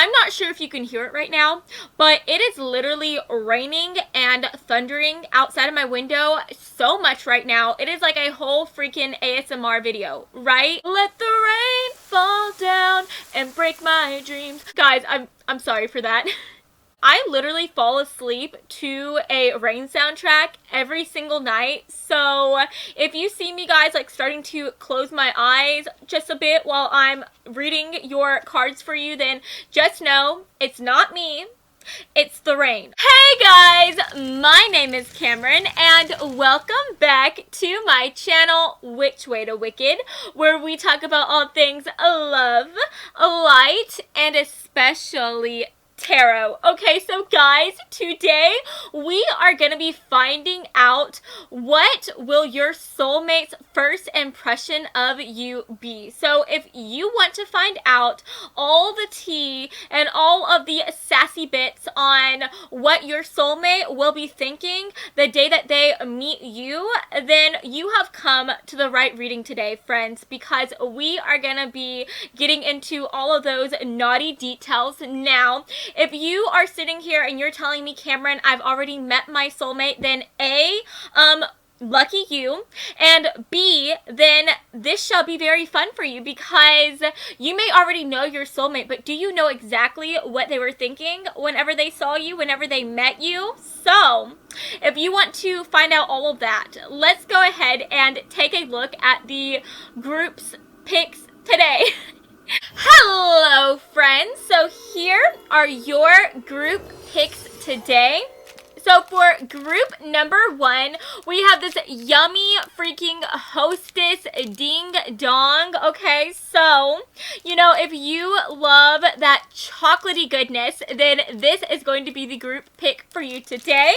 I'm not sure if you can hear it right now, but it is literally raining and thundering outside of my window so much right now. It is like a whole freaking ASMR video, right? Let the rain fall down and break my dreams. Guys, I'm sorry for that. I literally fall asleep to a rain soundtrack every single night. So if you see me, guys, like starting to close my eyes just a bit while I'm reading your cards for you, then just know it's not me. It's the rain. Hey guys, my name is Cameron and welcome back to my channel, Which Way to Wicked, where we talk about all things love, light, and especially tarot. Okay, so guys, today we are going to be finding out what will your soulmate's first impression of you be. So if you want to find out all the tea and all of the sassy bits on what your soulmate will be thinking the day that they meet you, then you have come to the right reading today, friends, because we are going to be getting into all of those naughty details now. If you are sitting here and you're telling me, Cameron, I've already met my soulmate, then A, lucky you, and B, then this shall be very fun for you because you may already know your soulmate, but do you know exactly what they were thinking whenever they saw you, whenever they met you? So, if you want to find out all of that, let's go ahead and take a look at the group's picks today. Hello friends, so here are your group picks today. So for group number 1, we have this yummy freaking hostess ding dong. Okay, so, you know, if you love that chocolatey goodness, then this is going to be the group pick for you today.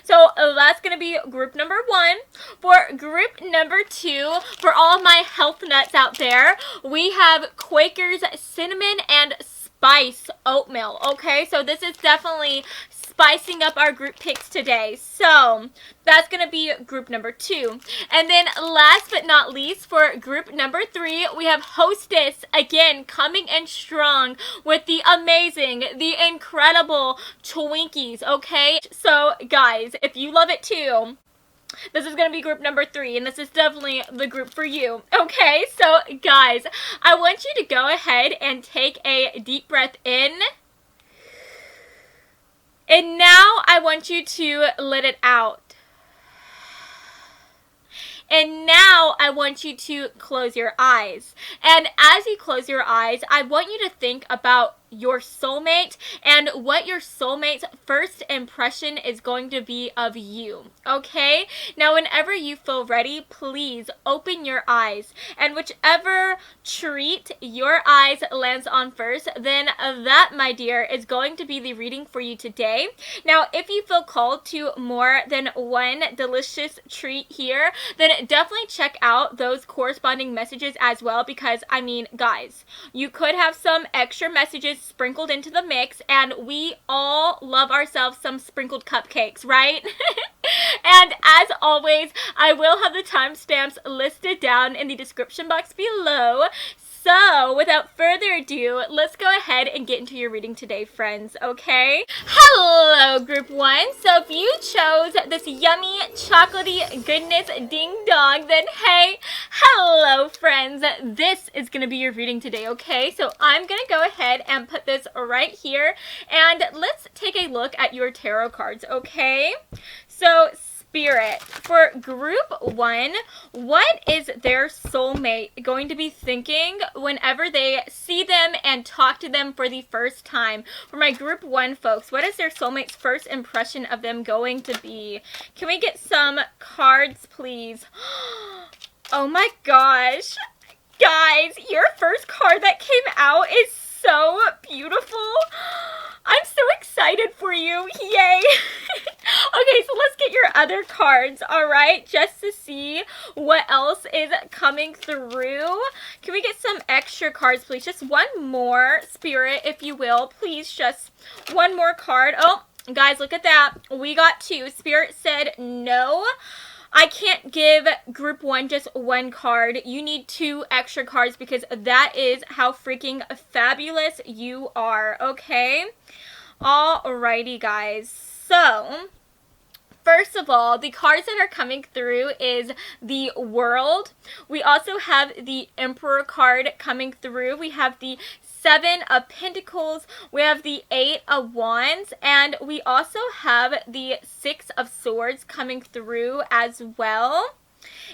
So that's going to be group number 1. For group number 2, for all of my health nuts out there, we have Quaker's cinnamon and spice oatmeal. Okay, so this is definitely spicing up our group picks today. So that's going to be group number 2. And then last but not least, for group number 3, we have Hostess, again, coming in strong with the amazing, the incredible Twinkies, okay? So guys, if you love it too, this is going to be group number 3, and this is definitely the group for you. Okay, so guys, I want you to go ahead and take a deep breath in. And now I want you to let it out. And now I want you to close your eyes. And as you close your eyes, I want you to think about your soulmate and what your soulmate's first impression is going to be of you. Okay? Now whenever you feel ready, please open your eyes, and whichever treat your eyes lands on first, then that, my dear, is going to be the reading for you today. Now if you feel called to more than one delicious treat here, then definitely check out those corresponding messages as well, because I mean, guys, you could have some extra messages sprinkled into the mix, and we all love ourselves some sprinkled cupcakes, right? And as always, I will have the timestamps listed down in the description box below. So, without further ado, let's go ahead and get into your reading today, friends, okay? Hello, group 1. So, if you chose this yummy, chocolatey goodness ding dong, then hey, hello, friends. This is going to be your reading today, okay? So, I'm going to go ahead and put this right here, and let's take a look at your tarot cards, okay? So, Spirit, for group 1, what is their soulmate going to be thinking whenever they see them and talk to them for the first time? For my group 1 folks, what is their soulmate's first impression of them going to be? Can we get some cards, please? Oh my gosh. Guys, your first card that came out is so beautiful. I'm so excited for you. Yay. Okay, so let's get your other cards, alright? Just to see what else is coming through. Can we get some extra cards, please? Just one more, Spirit, if you will. Please, just one more card. Oh, guys, look at that. We got 2. Spirit said no. I can't give group 1 just 1 card. You need 2 extra cards because that is how freaking fabulous you are, okay? Alrighty, guys. So, first of all, the cards that are coming through is the World. We also have the Emperor card coming through. We have the 7 of Pentacles, we have the 8 of Wands, and we also have the 6 of Swords coming through as well.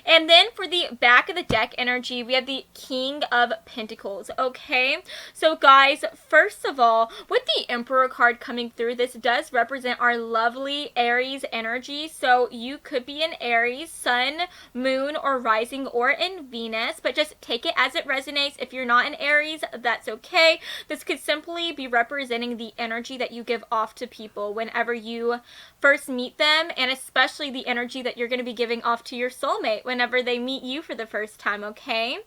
And then for the back of the deck energy, we have the King of Pentacles, okay? So guys, first of all, with the Emperor card coming through, this does represent our lovely Aries energy. So you could be in Aries, Sun, Moon, or Rising, or in Venus, but just take it as it resonates. If you're not in Aries, that's okay. This could simply be representing the energy that you give off to people whenever you first meet them, and especially the energy that you're going to be giving off to your soulmate whenever they meet you for the first time, okay?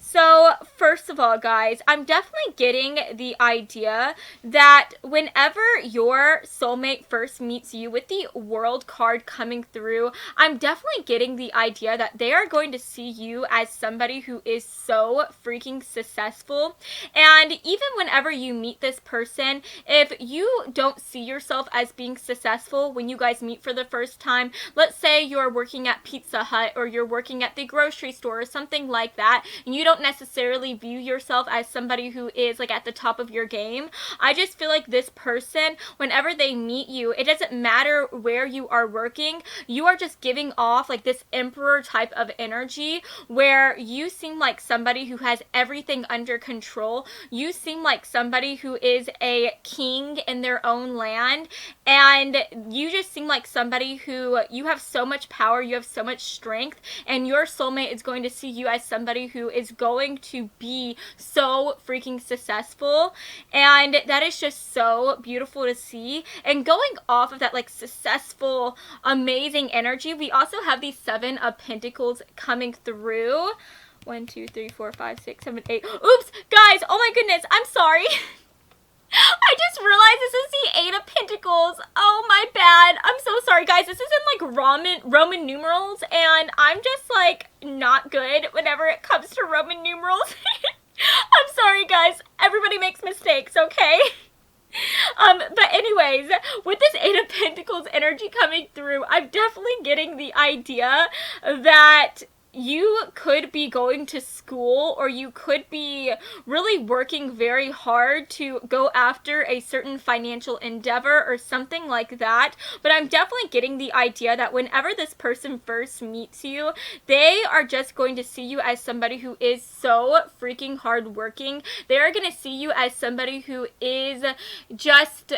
So, first of all, guys, I'm definitely getting the idea that whenever your soulmate first meets you with the World card coming through, I'm definitely getting the idea that they are going to see you as somebody who is so freaking successful. And even whenever you meet this person, if you don't see yourself as being successful when you guys meet for the first time, let's say you're working at Pizza Hut or you're working at the grocery store or something like that, and you don't necessarily view yourself as somebody who is like at the top of your game, I just feel like this person, whenever they meet you, it doesn't matter where you are working, you are just giving off like this Emperor type of energy where you seem like somebody who has everything under control. You seem like somebody who is a king in their own land, and you just seem like somebody who, you have so much power, you have so much strength, and your soulmate is going to see you as somebody who is going to be so freaking successful, and that is just so beautiful to see. And going off of that like successful, amazing energy, we also have the 7 of Pentacles coming through. 1, 2, 3, 4, 5, 6, 7, 8. Oops, guys, oh my goodness, I'm sorry. I just realized this is the 8 of Pentacles. Oh, my bad. I'm so sorry, guys. This is in, like, Roman numerals, and I'm just, like, not good whenever it comes to Roman numerals. I'm sorry, guys. Everybody makes mistakes, okay? But anyways, with this 8 of Pentacles energy coming through, I'm definitely getting the idea that you could be going to school, or you could be really working very hard to go after a certain financial endeavor or something like that. But I'm definitely getting the idea that whenever this person first meets you, they are just going to see you as somebody who is so freaking hardworking. They're going to see you as somebody who is just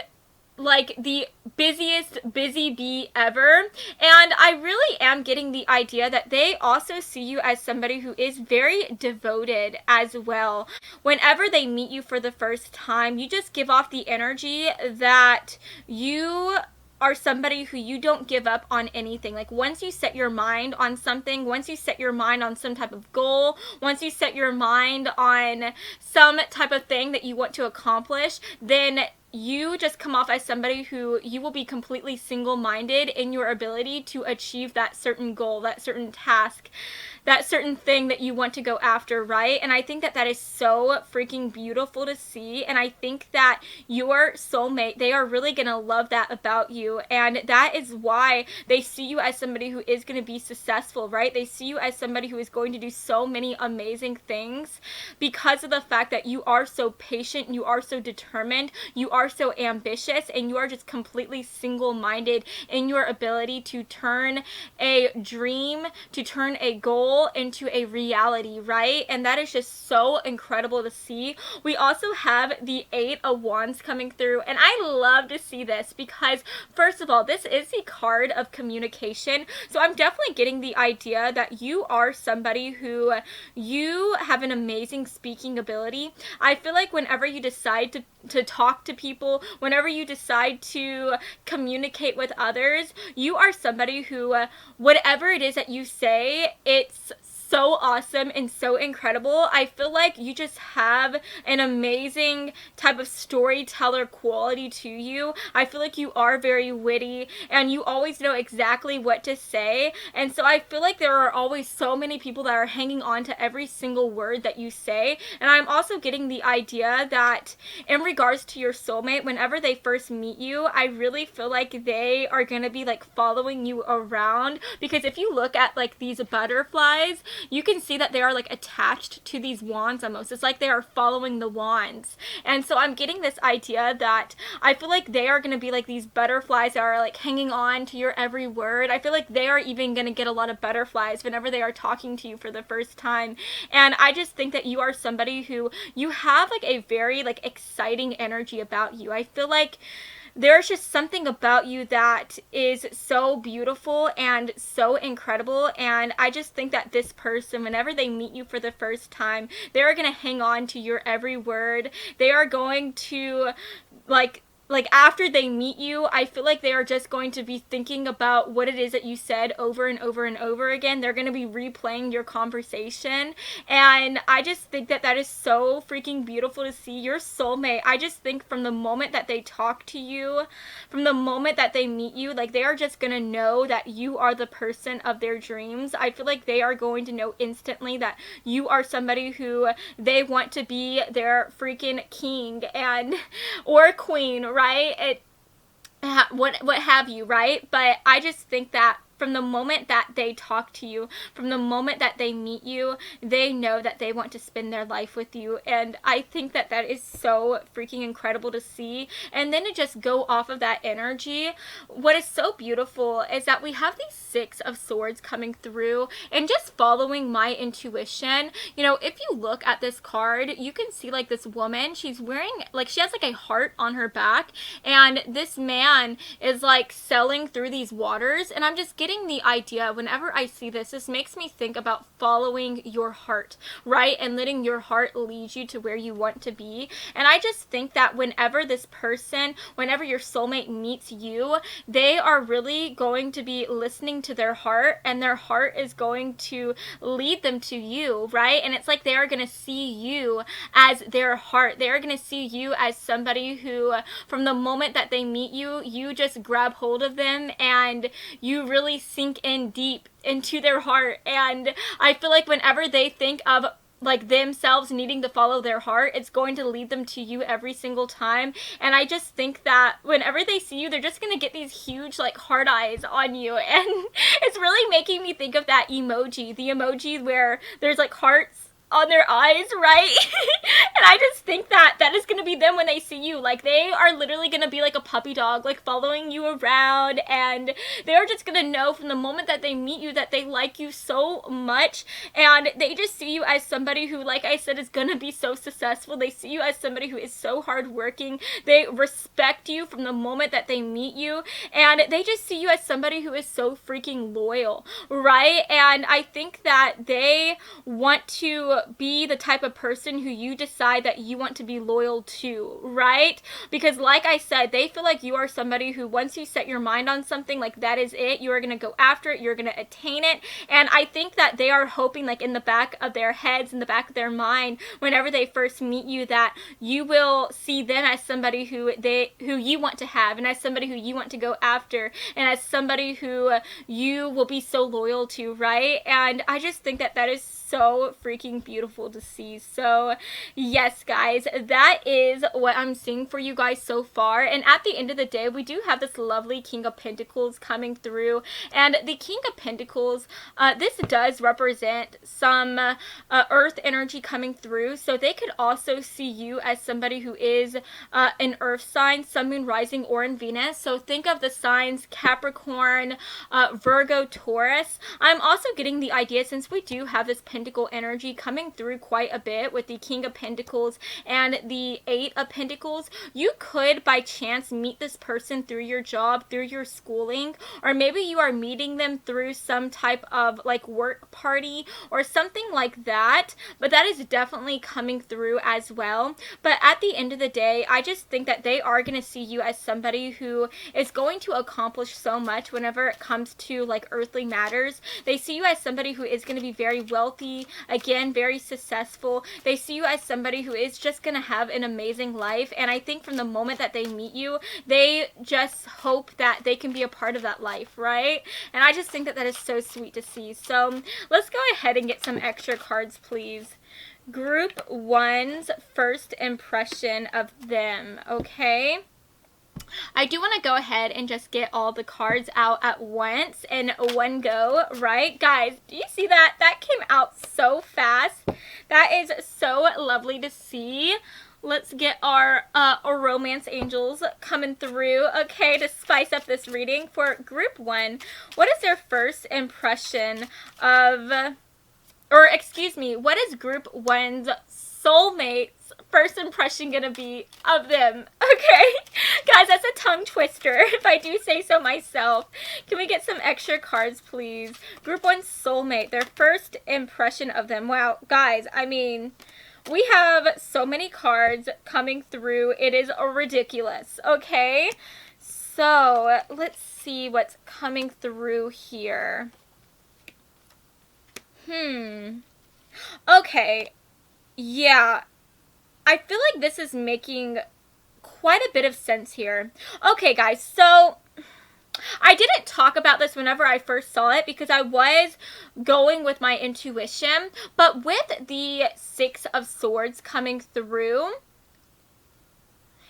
like the busiest busy bee ever. And I really am getting the idea that they also see you as somebody who is very devoted as well. Whenever they meet you for the first time, you just give off the energy that you are somebody who you don't give up on anything. Like, once you set your mind on something, once you set your mind on some type of goal, once you set your mind on some type of thing that you want to accomplish, then you just come off as somebody who, you will be completely single-minded in your ability to achieve that certain goal, that certain task, that certain thing that you want to go after, right? And I think that that is so freaking beautiful to see, and I think that your soulmate, they are really gonna love that about you, and that is why they see you as somebody who is gonna be successful, right? They see you as somebody who is going to do so many amazing things because of the fact that you are so patient, you are so determined, you are so ambitious, and you are just completely single-minded in your ability to turn a dream, to turn a goal into a reality, right? And that is just so incredible to see. We also have the 8 of Wands coming through, and I love to see this because, first of all, this is the card of communication. So I'm definitely getting the idea that you are somebody who, you have an amazing speaking ability. I feel like whenever you decide to talk to people, whenever you decide to communicate with others, you are somebody who, whatever it is that you say, it's so awesome and so incredible. I feel like you just have an amazing type of storyteller quality to you. I feel like you are very witty and you always know exactly what to say. And so I feel like there are always so many people that are hanging on to every single word that you say. And I'm also getting the idea that in regards to your soulmate, whenever they first meet you, I really feel like they are going to be like following you around, because if you look at like these butterflies, you can see that they are like attached to these wands almost. It's like they are following the wands. And so I'm getting this idea that I feel like they are going to be like these butterflies that are like hanging on to your every word. I feel like they are even going to get a lot of butterflies whenever they are talking to you for the first time. And I just think that you are somebody who, you have like a very like exciting energy about you. I feel like there's just something about you that is so beautiful and so incredible, and I just think that this person, whenever they meet you for the first time, they're gonna hang on to your every word. They are going to like after they meet you, I feel like they are just going to be thinking about what it is that you said over and over and over again. They're going to be replaying your conversation. And I just think that that is so freaking beautiful to see. Your soulmate, I just think from the moment that they talk to you, from the moment that they meet you, like they are just going to know that you are the person of their dreams. I feel like they are going to know instantly that you are somebody who they want to be their freaking king and or queen, right? What have you, right? But I just think that from the moment that they talk to you, from the moment that they meet you, they know that they want to spend their life with you. And I think that that is so freaking incredible to see. And then to just go off of that energy, what is so beautiful is that we have these 6 of Swords coming through, and just following my intuition. You know, if you look at this card, you can see like this woman, she's wearing like, she has like a heart on her back, and this man is like sailing through these waters. And I'm just getting the idea, whenever I see this, this makes me think about following your heart, right? And letting your heart lead you to where you want to be. And I just think that whenever this person, whenever your soulmate meets you, they are really going to be listening to their heart, and their heart is going to lead them to you, right? And it's like they are going to see you as their heart. They are going to see you as somebody who, from the moment that they meet you, you just grab hold of them and you really sink in deep into their heart. And I feel like whenever they think of like themselves needing to follow their heart, it's going to lead them to you every single time. And I just think that whenever they see you, they're just gonna get these huge like heart eyes on you. And it's really making me think of that emoji, the emoji where there's like hearts on their eyes, right? And I just think that that is gonna be them when they see you. Like they are literally gonna be like a puppy dog, like following you around, and they're just gonna know from the moment that they meet you that they like you so much, and they just see you as somebody who, like I said, is gonna be so successful. They see you as somebody who is so hardworking. They respect you from the moment that they meet you, and they just see you as somebody who is so freaking loyal, right? And I think that they want to be the type of person who you decide that you want to be loyal to, right? Because like I said, they feel like you are somebody who, once you set your mind on something, like that is it. You are going to go after it. You're going to attain it. And I think that they are hoping, like in the back of their heads, in the back of their mind, whenever they first meet you, that you will see them as somebody who you want to have, and as somebody who you want to go after, and as somebody who you will be so loyal to, right? And I just think that that is so freaking beautiful to see. So yes, guys, that is what I'm seeing for you guys so far. And at the end of the day, we do have this lovely King of Pentacles coming through, and the King of Pentacles, this does represent some earth energy coming through. So they could also see you as somebody who is an earth sign, sun, moon, rising, or in Venus. So think of the signs Capricorn, Virgo, Taurus. I'm also getting the idea, since we do have this pentacle energy coming coming through quite a bit with the King of Pentacles and the Eight of Pentacles. You could by chance meet this person through your job, through your schooling, or maybe you are meeting them through some type of like work party or something like that, but that is definitely coming through as well. But at the end of the day, I just think that they are going to see you as somebody who is going to accomplish so much whenever it comes to like earthly matters. They see you as somebody who is going to be very wealthy, again, very successful. They see you as somebody who is just going to have an amazing life, and I think from the moment that they meet you, they just hope that they can be a part of that life, right? And I just think that that is so sweet to see. So let's go ahead and get some extra cards, please. Group 1's first impression of them, okay? I do want to go ahead and just get all the cards out at once in one go, right? Guys, do you see that? That came out so fast. That is so lovely to see. Let's get our romance angels coming through, okay, to spice up this reading for group 1. What is their first impression of, or excuse me, what is group 1's soulmate's first impression gonna be of them? Okay, guys, that's a tongue twister if I do say so myself. Can we get some extra cards, please? Group 1's soulmate, their first impression of them. Wow, guys, I mean, we have so many cards coming through. It is ridiculous, okay? So let's see what's coming through here. Okay, yeah, I feel like this is making quite a bit of sense here. Okay, guys, so I didn't talk about this whenever I first saw it because I was going with my intuition, but with the Six of Swords coming through,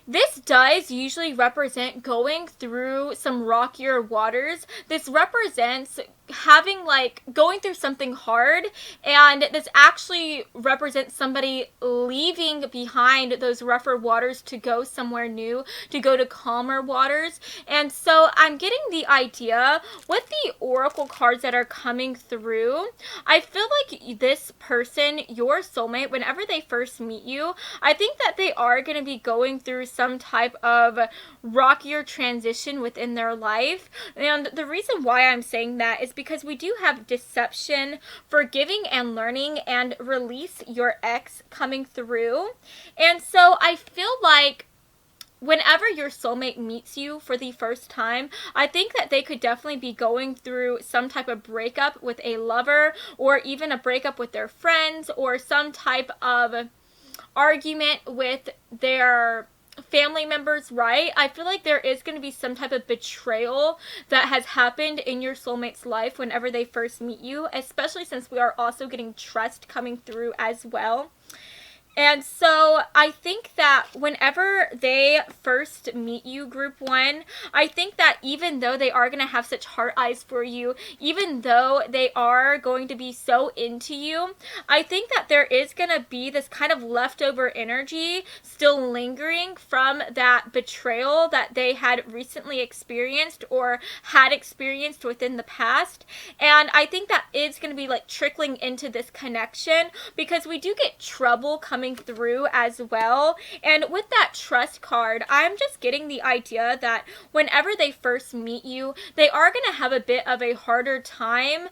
this does usually represent going through some rockier waters. This represents having like going through something hard, and this actually represents somebody leaving behind those rougher waters to go somewhere new, to go to calmer waters. And so I'm getting the idea with the oracle cards that are coming through, I feel like this person, your soulmate, whenever they first meet you, I think that they are going to be going through some type of rockier transition within their life. And the reason why I'm saying that is because we do have deception, forgiving and learning, and release your ex coming through. And so I feel like whenever your soulmate meets you for the first time, I think that they could definitely be going through some type of breakup with a lover, or even a breakup with their friends, or some type of argument with their family members, right? I feel like there is going to be some type of betrayal that has happened in your soulmate's life whenever they first meet you, especially since we are also getting trust coming through as well. And so I think that whenever they first meet you, group 1, I think that even though they are going to have such heart eyes for you, even though they are going to be so into you, I think that there is going to be this kind of leftover energy still lingering from that betrayal that they had recently experienced or had experienced within the past. And I think that is going to be like trickling into this connection, because we do get trouble coming through as well. And with that trust card, I'm just getting the idea that whenever they first meet you, they are going to have a bit of a harder time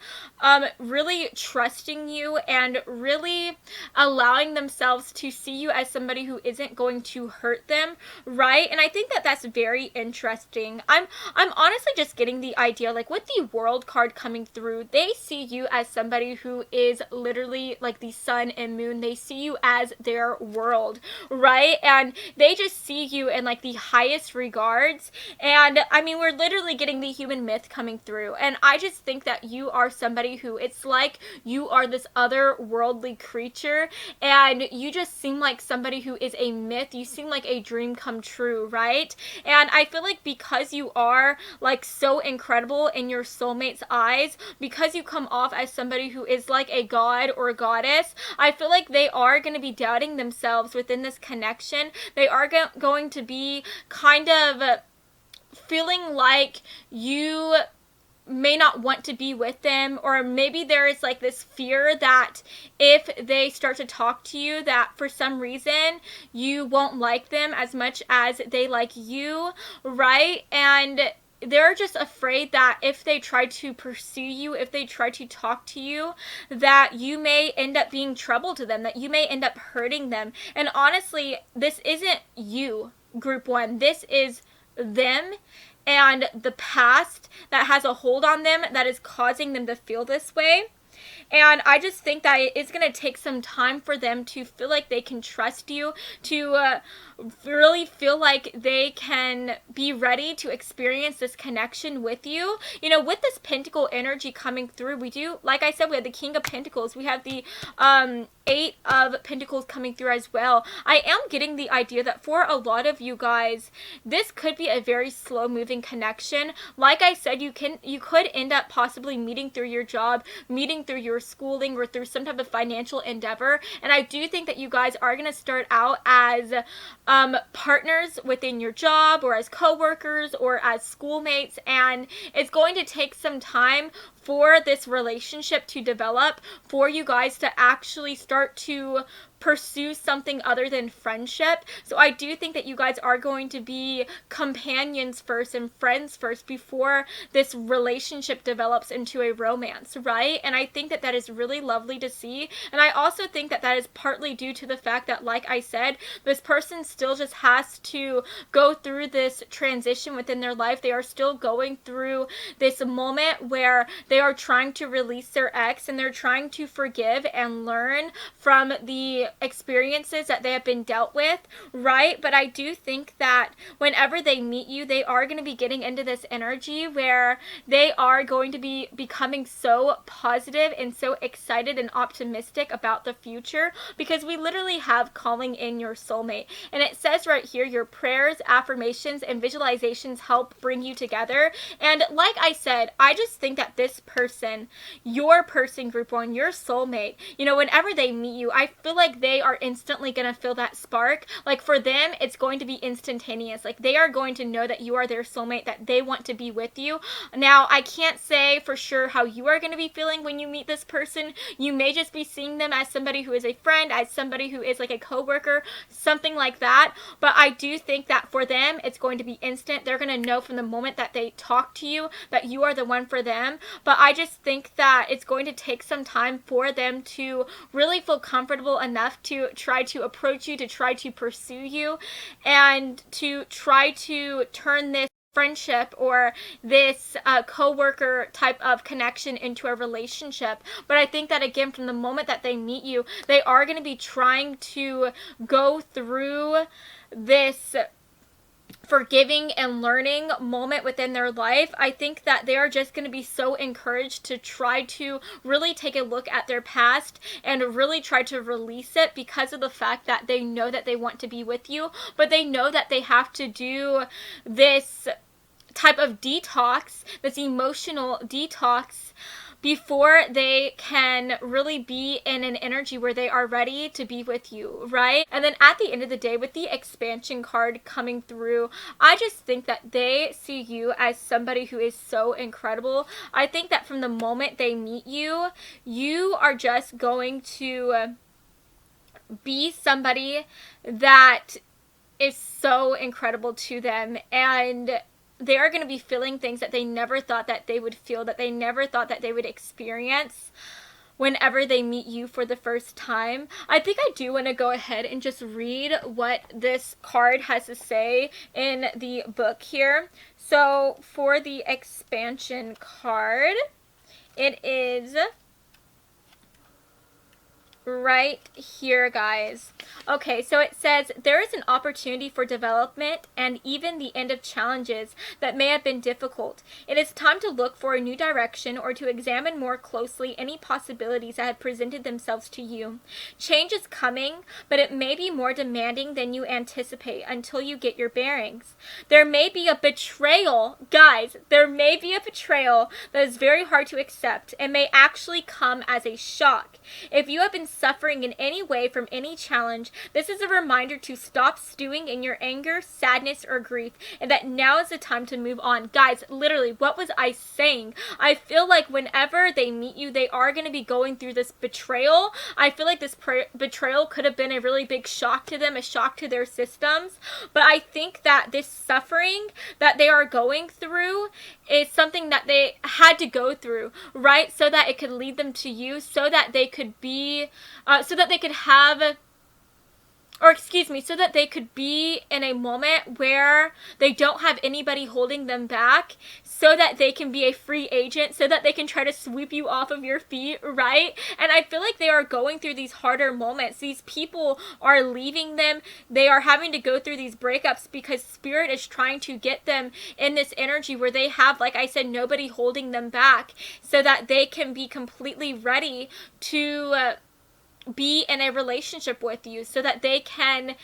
really trusting you and really allowing themselves to see you as somebody who isn't going to hurt them, right? And I think that that's very interesting. I'm honestly just getting the idea, like with the World card coming through, they see you as somebody who is literally like the sun and moon. They see you as their world, right? And they just see you in like the highest regards. And I mean, we're literally getting the human myth coming through, and I just think that you are somebody who, it's like you are this other worldly creature, and you just seem like somebody who is a myth. You seem like a dream come true, right? And I feel like because you are like so incredible in your soulmate's eyes, because you come off as somebody who is like a god or a goddess, I feel like they are going to be doubting themselves within this connection. They are going to be kind of feeling like you may not want to be with them, or maybe there is like this fear that if they start to talk to you, that for some reason you won't like them as much as they like you, right? And they're just afraid that if they try to pursue you, if they try to talk to you, that you may end up being trouble to them, that you may end up hurting them. And honestly, this isn't you, group one. This is them and the past that has a hold on them that is causing them to feel this way. And I just think that it is going to take some time for them to feel like they can trust you, to really feel like they can be ready to experience this connection with you. You know, with this Pentacle energy coming through, we do, like I said, we have the King of Pentacles. We have the Eight of Pentacles coming through as well. I am getting the idea that for a lot of you guys, this could be a very slow moving connection. Like I said, you could end up possibly meeting through your job, meeting through your schooling, or through some type of financial endeavor. And I do think that you guys are going to start out as partners within your job, or as co-workers, or as schoolmates, and it's going to take some time for this relationship to develop, for you guys to actually start to pursue something other than friendship. So I do think that you guys are going to be companions first and friends first before this relationship develops into a romance, right? And I think that that is really lovely to see. And I also think that that is partly due to the fact that, like I said, this person still just has to go through this transition within their life. They are still going through this moment where they are trying to release their ex, and they're trying to forgive and learn from the experiences that they have been dealt with, right? But I do think that whenever they meet you, they are going to be getting into this energy where they are going to be becoming so positive and so excited and optimistic about the future, because we literally have calling in your soulmate. And it says right here, your prayers, affirmations, and visualizations help bring you together. And like I said, I just think that this person, your person, group one, your soulmate, you know, whenever they meet you, I feel like they are instantly going to feel that spark. Like for them, it's going to be instantaneous. Like they are going to know that you are their soulmate, that they want to be with you. Now, I can't say for sure how you are going to be feeling when you meet this person. You may just be seeing them as somebody who is a friend, as somebody who is like a coworker, something like that. But I do think that for them, it's going to be instant. They're going to know from the moment that they talk to you that you are the one for them. But I just think that it's going to take some time for them to really feel comfortable enough to try to approach you, to try to pursue you, and to try to turn this friendship or this co-worker type of connection into a relationship. But I think that, again, from the moment that they meet you, they are going to be trying to go through this forgiving and learning moment within their life. I think that they are just going to be so encouraged to try to really take a look at their past and really try to release it, because of the fact that they know that they want to be with you, but they know that they have to do this type of detox, this emotional detox, before they can really be in an energy where they are ready to be with you, right? And then at the end of the day, with the expansion card coming through, I just think that they see you as somebody who is so incredible. I think that from the moment they meet you, you are just going to be somebody that is so incredible to them, and they are going to be feeling things that they never thought that they would feel, that they never thought that they would experience whenever they meet you for the first time. I think I do want to go ahead and just read what this card has to say in the book here. So for the expansion card, it is right here, guys. Okay, so it says, there is an opportunity for development and even the end of challenges that may have been difficult. It is time to look for a new direction, or to examine more closely any possibilities that have presented themselves to you. Change is coming, but it may be more demanding than you anticipate until you get your bearings. There may be a betrayal, guys, there may be a betrayal that is very hard to accept and may actually come as a shock. If you have been suffering in any way from any challenge, this is a reminder to stop stewing in your anger, sadness, or grief, and that now is the time to move on. Guys, literally, what was I saying? I feel like whenever they meet you, they are going to be going through this betrayal. I feel like this betrayal could have been a really big shock to them, a shock to their systems. But I think that this suffering that they are going through is something that they had to go through, right? So that it could lead them to you, so that they could be, so that they could have, or excuse me, so that they could be in a moment where they don't have anybody holding them back, so that they can be a free agent, so that they can try to sweep you off of your feet, right? And I feel like they are going through these harder moments. These people are leaving them. They are having to go through these breakups because Spirit is trying to get them in this energy where they have, like I said, nobody holding them back, so that they can be completely ready to be in a relationship with you, so that they can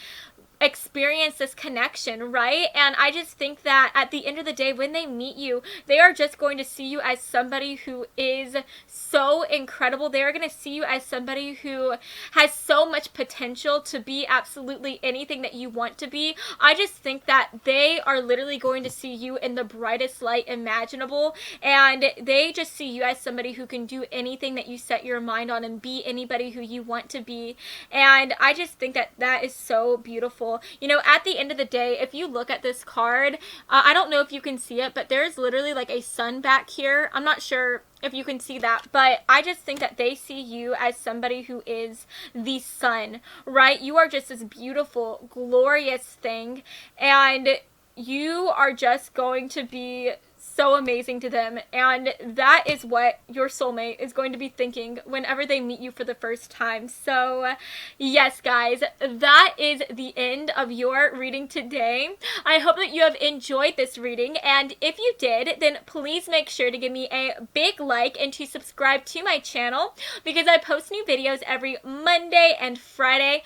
experience this connection, right? And I just think that at the end of the day, when they meet you, they are just going to see you as somebody who is so incredible. They are going to see you as somebody who has so much potential to be absolutely anything that you want to be. I just think that they are literally going to see you in the brightest light imaginable, and they just see you as somebody who can do anything that you set your mind on and be anybody who you want to be. And I just think that that is so beautiful. You know, at the end of the day, if you look at this card, I don't know if you can see it, but there's literally like a sun back here. I'm not sure if you can see that, but I just think that they see you as somebody who is the sun, right? You are just this beautiful, glorious thing, and you are just going to be so amazing to them, and that is what your soulmate is going to be thinking whenever they meet you for the first time. So yes, guys, that is the end of your reading today. I hope that you have enjoyed this reading, and if you did, then please make sure to give me a big like and to subscribe to my channel, because I post new videos every Monday and Friday.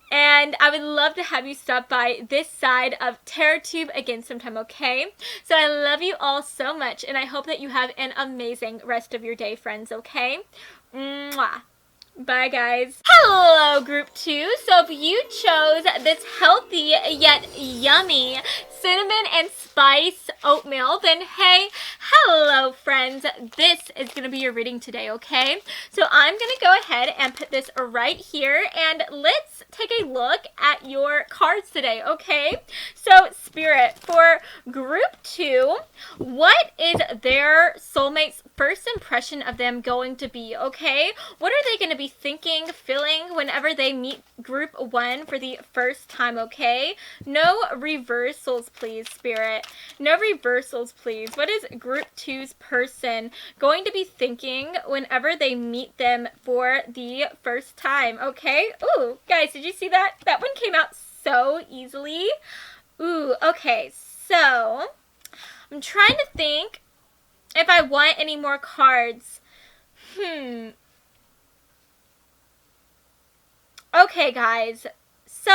And I would love to have you stop by this side of TerraTube again sometime, okay? So I love you all so much, and I hope that you have an amazing rest of your day, friends, okay? Mwah. Bye, guys. Hello, Group 2. So if you chose this healthy yet yummy cinnamon and spice oatmeal, then hey, hello, friends. This is going to be your reading today, okay? So I'm going to go ahead and put this right here, and let's take a look at your cards today, okay? So, Spirit, for Group 2, what is their soulmate's first impression of them going to be, okay? What are they going to be thinking, feeling whenever they meet Group 1 for the first time, okay? No reversals, please, Spirit. No reversals, please. What is Group 2's person going to be thinking whenever they meet them for the first time, okay? Ooh, guys, did you see that? That one came out so easily. Ooh, okay, so I'm trying to think if I want any more cards. Okay, guys, so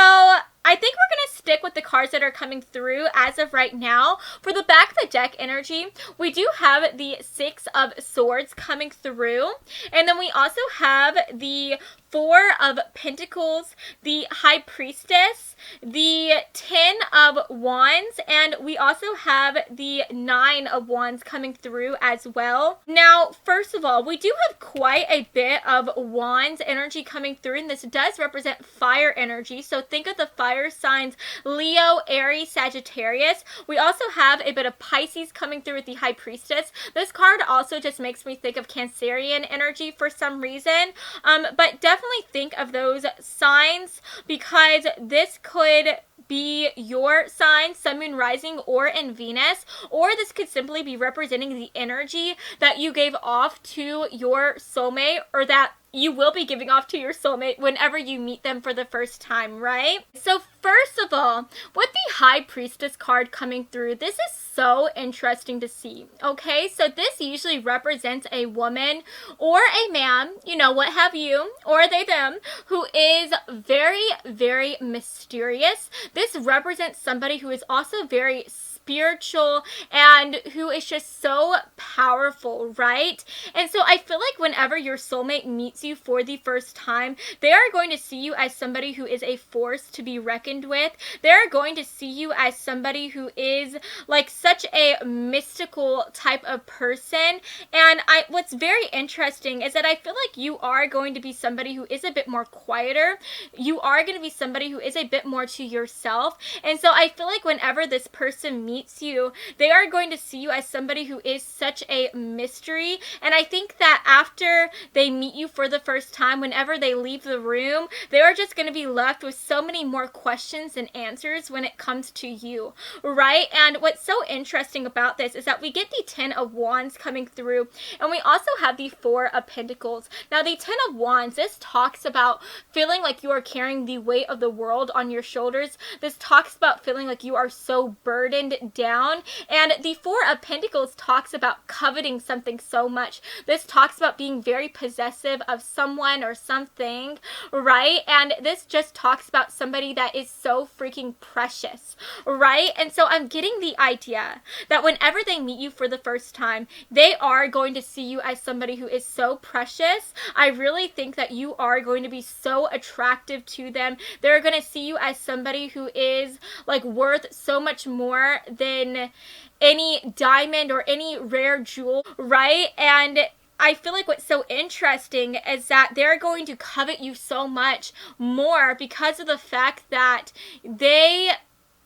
I think we're going to stick with the cards that are coming through as of right now. For the back of the deck energy, we do have the Six of Swords coming through, and then we also have the Four of Pentacles, the High Priestess, the Ten of Wands, and we also have the Nine of Wands coming through as well. Now, first of all, we do have quite a bit of Wands energy coming through, and this does represent fire energy, so think of the fire signs Leo, Aries, Sagittarius. We also have a bit of Pisces coming through with the High Priestess. This card also just makes me think of Cancerian energy for some reason, but definitely think of those signs, because this could be your sign, Sun, Moon, Rising, or in Venus, or this could simply be representing the energy that you gave off to your soulmate, or that you will be giving off to your soulmate whenever you meet them for the first time, right? So first of all, with the High Priestess card coming through, this is so interesting to see, okay? So this usually represents a woman or a man, you know, what have you, or they, them, who is very, very mysterious. This represents somebody who is also very spiritual and who is just so powerful, right? And so I feel like whenever your soulmate meets you for the first time, they are going to see you as somebody who is a force to be reckoned with. They're going to see you as somebody who is like such a mystical type of person. And what's very interesting is that I feel like you are going to be somebody who is a bit more quieter. You are going to be somebody who is a bit more to yourself. And so I feel like whenever this person meets you, they are going to see you as somebody who is such a mystery. And I think that after they meet you for the first time, whenever they leave the room, they are just going to be left with so many more questions than answers when it comes to you, right? And what's so interesting about this is that we get the 10 of Wands coming through, and we also have the 4 of Pentacles. Now, the 10 of Wands, this talks about feeling like you are carrying the weight of the world on your shoulders. This talks about feeling like you are so burdened down. And the 4 of Pentacles talks about coveting something so much. This talks about being very possessive of someone or something, right? And this just talks about somebody that is so freaking precious, right? And so I'm getting the idea that whenever they meet you for the first time, they are going to see you as somebody who is so precious. I really think that you are going to be so attractive to them. They're going to see you as somebody who is like worth so much more than any diamond or any rare jewel, right? And I feel like what's so interesting is that they're going to covet you so much more because of the fact that they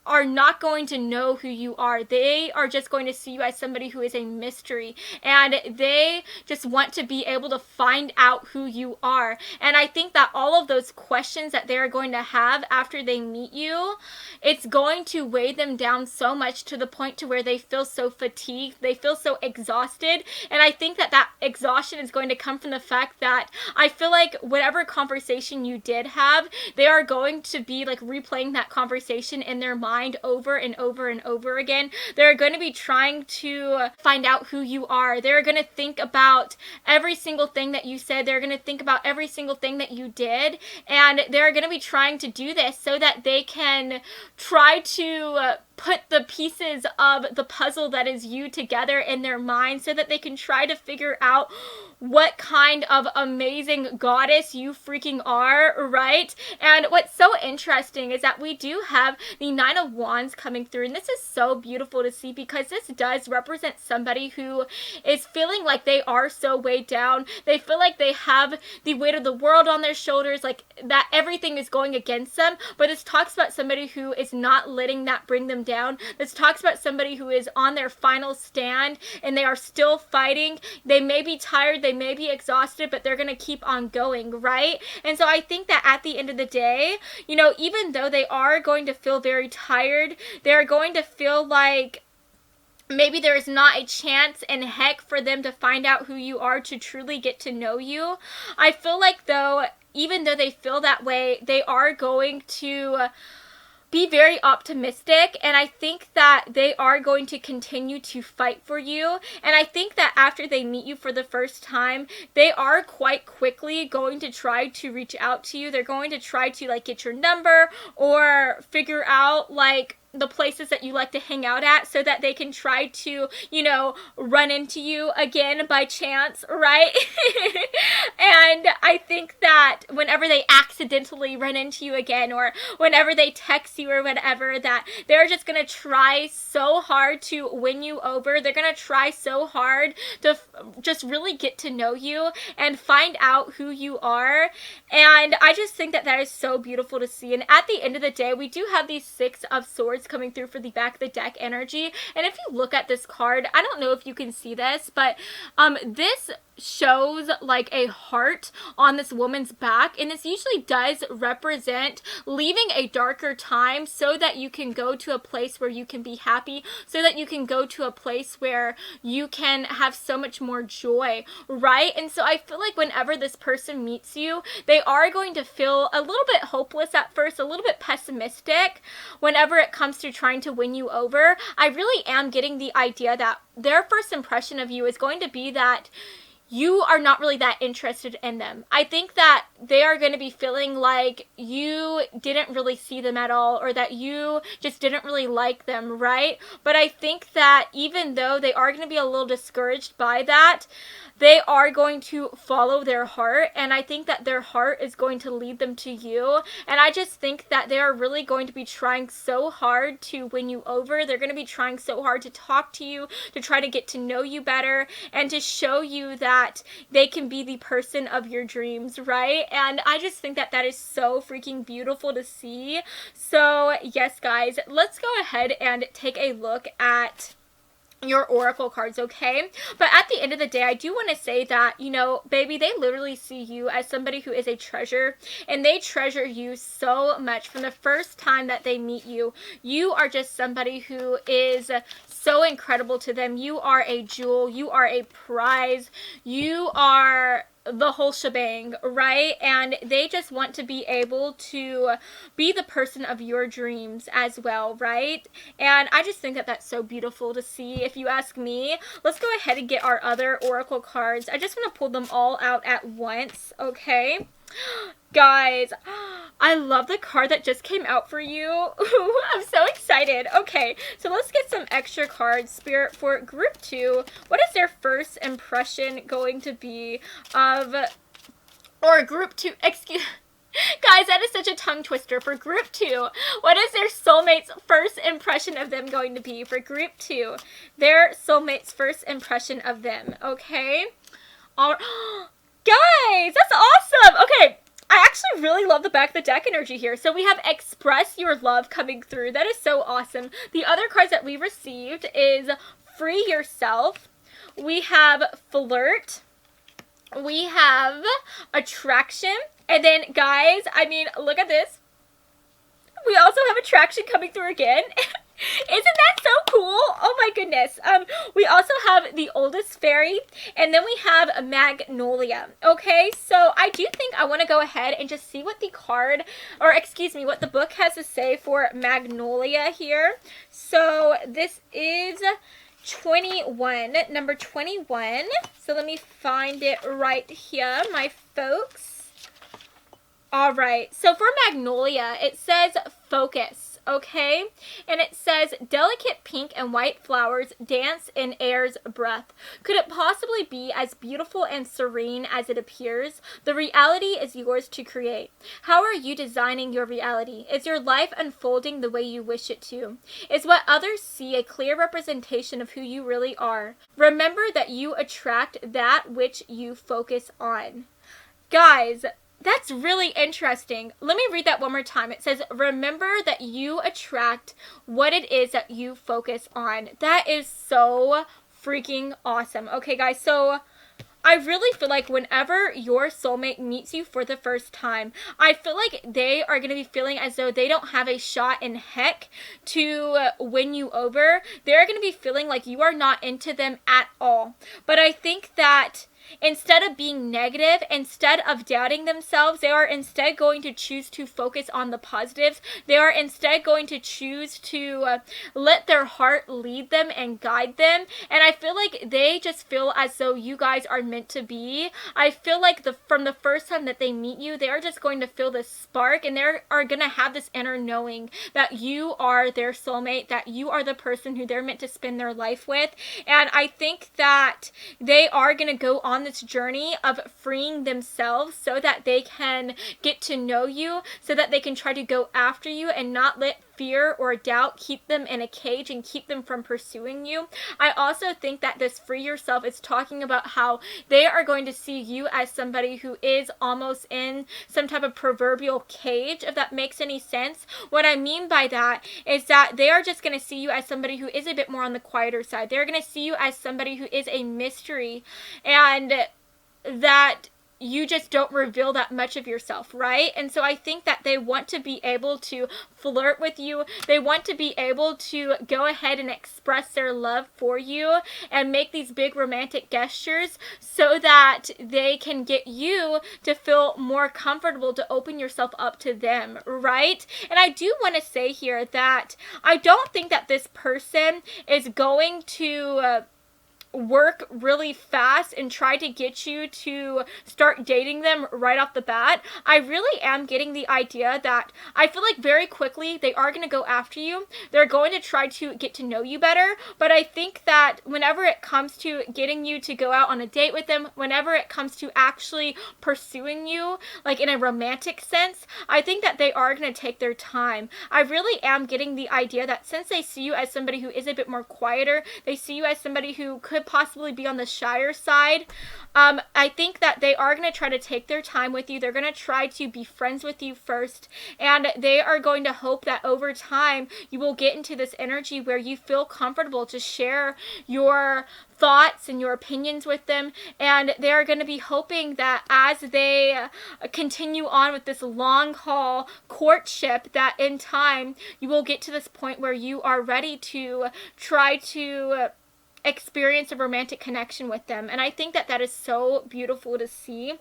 are not going to know who you are. They are just going to see you as somebody who is a mystery, and they just want to be able to find out who you are. And I think that all of those questions that they're going to have after they meet you, it's going to weigh them down so much to the point to where they feel so fatigued, they feel so exhausted. And I think that that exhaustion is going to come from the fact that I feel like whatever conversation you did have, they are going to be like replaying that conversation in their mind over and over and over again. They're going to be trying to find out who you are. They're going to think about every single thing that you said. They're going to think about every single thing that you did. And they're going to be trying to do this so that they can try to put the pieces of the puzzle that is you together in their mind so that they can try to figure out what kind of amazing goddess you freaking are, right? And what's so interesting is that we do have the 9 of Wands coming through, and this is so beautiful to see because this does represent somebody who is feeling like they are so weighed down. They feel like they have the weight of the world on their shoulders, like that everything is going against them. But this talks about somebody who is not letting that bring them down. This talks about somebody who is on their final stand and they are still fighting. They may be tired, they may be exhausted, but they're going to keep on going, right? And so I think that at the end of the day, you know, even though they are going to feel very tired, they're going to feel like maybe there is not a chance in heck for them to find out who you are, to truly get to know you. I feel like though, even though they feel that way, they are going to be very optimistic, and I think that they are going to continue to fight for you. And I think that after they meet you for the first time, they are quite quickly going to try to reach out to you. They're going to try to like get your number or figure out like the places that you like to hang out at so that they can try to, you know, run into you again by chance, right? And I think that whenever they accidentally run into you again, or whenever they text you or whatever, that they're just going to try so hard to win you over. They're going to try so hard to just really get to know you and find out who you are. And I just think that that is so beautiful to see. And at the end of the day, we do have these 6 of Swords coming through for the back of the deck energy. And if you look at this card, I don't know if you can see this, but this shows like a heart on this woman's back, and this usually does represent leaving a darker time so that you can go to a place where you can be happy, so that you can go to a place where you can have so much more joy, right? And so I feel like whenever this person meets you, they are going to feel a little bit hopeless at first, a little bit pessimistic whenever it comes to trying to win you over. I really am getting the idea that their first impression of you is going to be that you are not really that interested in them. I think that they are going to be feeling like you didn't really see them at all, or that you just didn't really like them, right? But I think that even though they are going to be a little discouraged by that, they are going to follow their heart, and I think that their heart is going to lead them to you. And I just think that they are really going to be trying so hard to win you over. They're going to be trying so hard to talk to you, to try to get to know you better, and to show you that they can be the person of your dreams, right? And I just think that that is so freaking beautiful to see. So yes, guys, let's go ahead and take a look at your oracle cards, okay? But at the end of the day, I do want to say that, you know, baby, they literally see you as somebody who is a treasure, and they treasure you so much. From the first time that they meet you, you are just somebody who is so incredible to them. You are a jewel, you are a prize, you are the whole shebang, right? And they just want to be able to be the person of your dreams as well, right? And I just think that that's so beautiful to see, if you ask me. Let's go ahead and get our other oracle cards. I just want to pull them all out at once, okay? Guys, I love the card that just came out for you. I'm so excited. Okay, so let's get some extra cards. Spirit, for group 2, what is their first impression going to be of, or group 2, excuse, guys, that is such a tongue twister. For group 2, what is their soulmate's first impression of them going to be? For group 2, their soulmate's first impression of them, okay? All, guys, that's awesome. Okay, I actually really love the back of the deck energy here. So we have express your love coming through. That is so awesome. The other cards that we received is free yourself. We have flirt. We have attraction. And then, guys, I mean, look at this. We also have attraction coming through again. Isn't that so cool? Oh my goodness. We also have the oldest fairy, and then we have a magnolia. Okay, so I do think I want to go ahead and just see what the card, or excuse me, what the book has to say for magnolia here. So this is 21, number 21. So let me find it right here, my folks. All right, so for magnolia, it says focus. Okay, and it says delicate pink and white flowers dance in air's breath. Could it possibly be as beautiful and serene as it appears? The reality is yours to create. How are you designing your reality? Is your life unfolding the way you wish it to? Is what others see a clear representation of who you really are? Remember that you attract that which you focus on. Guys, that's really interesting. Let me read that one more time. It says, remember that you attract what it is that you focus on. That is so freaking awesome. Okay, guys, so I really feel like whenever your soulmate meets you for the first time, I feel like they are going to be feeling as though they don't have a shot in heck to win you over. They're going to be feeling like you are not into them at all. But I think that instead of being negative, instead of doubting themselves, they are instead going to choose to focus on the positives. They are instead going to choose to let their heart lead them and guide them. And I feel like they just feel as though you guys are meant to be. I feel like from the first time that they meet you, they are just going to feel this spark, and they are going to have this inner knowing that you are their soulmate, that you are the person who they're meant to spend their life with. And I think that they are going to go on this journey of freeing themselves so that they can get to know you, so that they can try to go after you and not let fear or doubt keep them in a cage and keep them from pursuing you. I also think that this free yourself is talking about how they are going to see you as somebody who is almost in some type of proverbial cage, if that makes any sense. What I mean by that is that they are just going to see you as somebody who is a bit more on the quieter side. They're going to see you as somebody who is a mystery, and that you just don't reveal that much of yourself, right? And so I think that they want to be able to flirt with you. They want to be able to go ahead and express their love for you and make these big romantic gestures so that they can get you to feel more comfortable to open yourself up to them, right? And I do want to say here that I don't think that this person is going to work really fast and try to get you to start dating them right off the bat. I really am getting the idea that I feel like very quickly they are going to go after you. They're going to try to get to know you better, but I think that whenever it comes to getting you to go out on a date with them, whenever it comes to actually pursuing you, like in a romantic sense, I think that they are going to take their time. I really am getting the idea that since they see you as somebody who is a bit more quieter, they see you as somebody who could possibly be on the shyer side, I think that they are going to try to take their time with you. They're going to try to be friends with you first, and they are going to hope that over time you will get into this energy where you feel comfortable to share your thoughts and your opinions with them, and they are going to be hoping that as they continue on with this long haul courtship, that in time you will get to this point where you are ready to try to experience a romantic connection with them. And I think that that is so beautiful to see.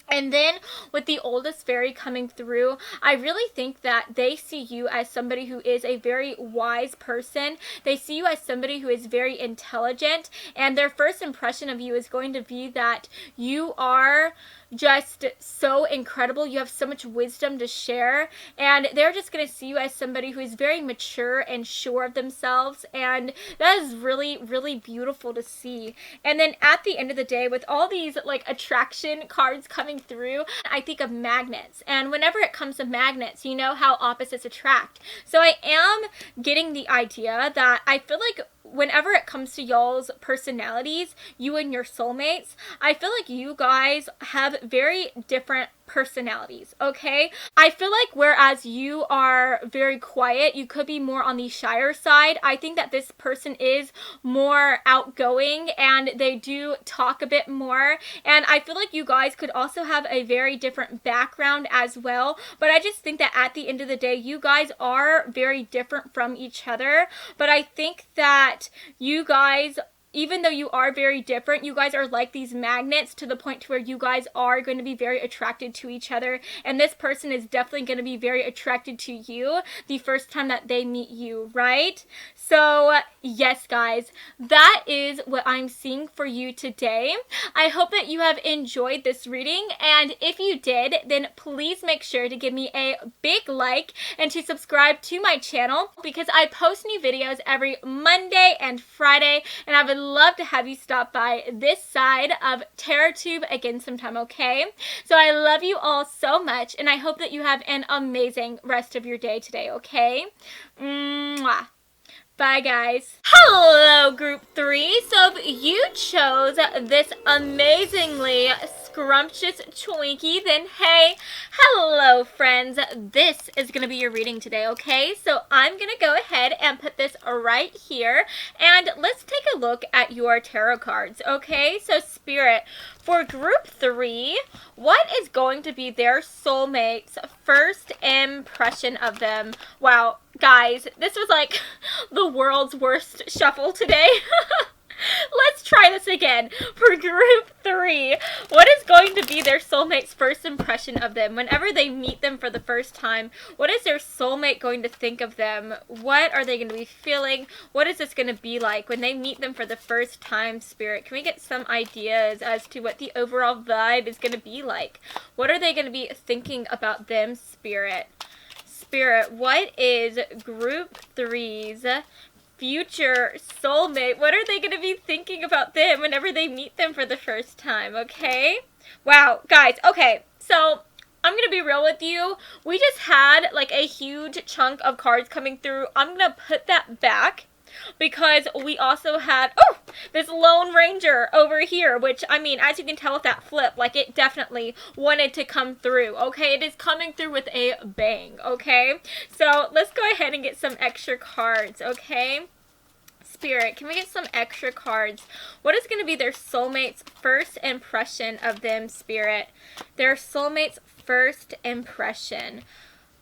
And then with the oldest fairy coming through, I really think that they see you as somebody who is a very wise person. They see you as somebody who is very intelligent, and their first impression of you is going to be that you are just so incredible. You have so much wisdom to share, and they're just going to see you as somebody who is very mature and sure of themselves, and that is really, really beautiful to see. And then at the end of the day, with all these like attraction cards coming through, I think of magnets, and whenever it comes to magnets, you know how opposites attract. So I am getting the idea that I feel like whenever it comes to y'all's personalities, you and your soulmates, I feel like you guys have very different personalities, okay? I feel like whereas you are very quiet, you could be more on the shyer side. I think that this person is more outgoing and they do talk a bit more, and I feel like you guys could also have a very different background as well, but I just think that at the end of the day, you guys are very different from each other. But I think that you guys, even though you are very different, you guys are like these magnets to the point to where you guys are going to be very attracted to each other, and this person is definitely going to be very attracted to you the first time that they meet you, right? So yes guys, that is what I'm seeing for you today. I hope that you have enjoyed this reading, and if you did, then please make sure to give me a big like and to subscribe to my channel, because I post new videos every Monday and Friday, and I would love to have you stop by this side of TerraTube again sometime, okay? So I love you all so much, and I hope that you have an amazing rest of your day today, okay? Mwah. Bye, guys. Hello, Group 3. So if you chose this amazingly scrumptious Twinkie, then hey, hello, friends. This is going to be your reading today, okay? So I'm going to go ahead and put this right here, and let's take a look at your tarot cards, okay? So Spirit, for Group 3, what is going to be their soulmate's first impression of them? Wow. Guys, this was like the world's worst shuffle today. Let's try this again. For Group 3, what is going to be their soulmate's first impression of them? Whenever they meet them for the first time, what is their soulmate going to think of them? What are they going to be feeling? What is this going to be like when they meet them for the first time, Spirit? Can we get some ideas as to what the overall vibe is going to be like? What are they going to be thinking about them, Spirit? Spirit, what is Group 3's future soulmate? What are they going to be thinking about them whenever they meet them for the first time, okay? Wow, guys, okay, so I'm going to be real with you. We just had like a huge chunk of cards coming through. I'm going to put that back, because we also had, oh, this Lone Ranger over here, which, I mean, as you can tell with that flip, like, it definitely wanted to come through, okay? It is coming through with a bang, okay? So, let's go ahead and get some extra cards, okay? Spirit, can we get some extra cards? What is going to be their soulmate's first impression of them, Spirit? Their soulmate's first impression.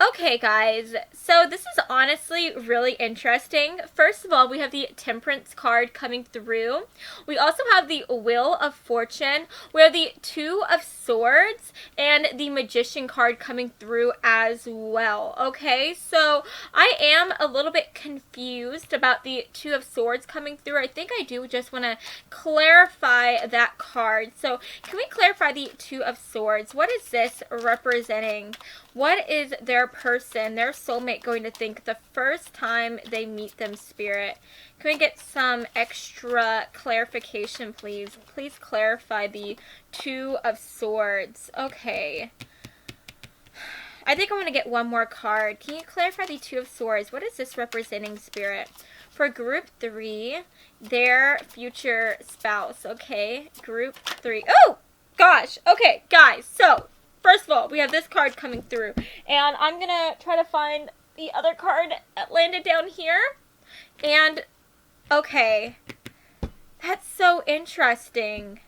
Okay, guys, so this is honestly really interesting. First of all, we have the Temperance card coming through. We also have the Wheel of Fortune. We have the Two of Swords and the Magician card coming through as well. Okay, so I am a little bit confused about the Two of Swords coming through. I think I do just want to clarify that card. So can we clarify the Two of Swords? What is this representing? What is their person, their soulmate, going to think the first time they meet them, Spirit? Can we get some extra clarification, please? Please clarify the Two of Swords. Okay. I think I want to get one more card. Can you clarify the Two of Swords? What is this representing, Spirit? For group 3, their future spouse. Okay, group 3. Oh, gosh. Okay, guys, so first of all, we have this card coming through, and I'm going to try to find the other card that landed down here, and, okay, that's so interesting.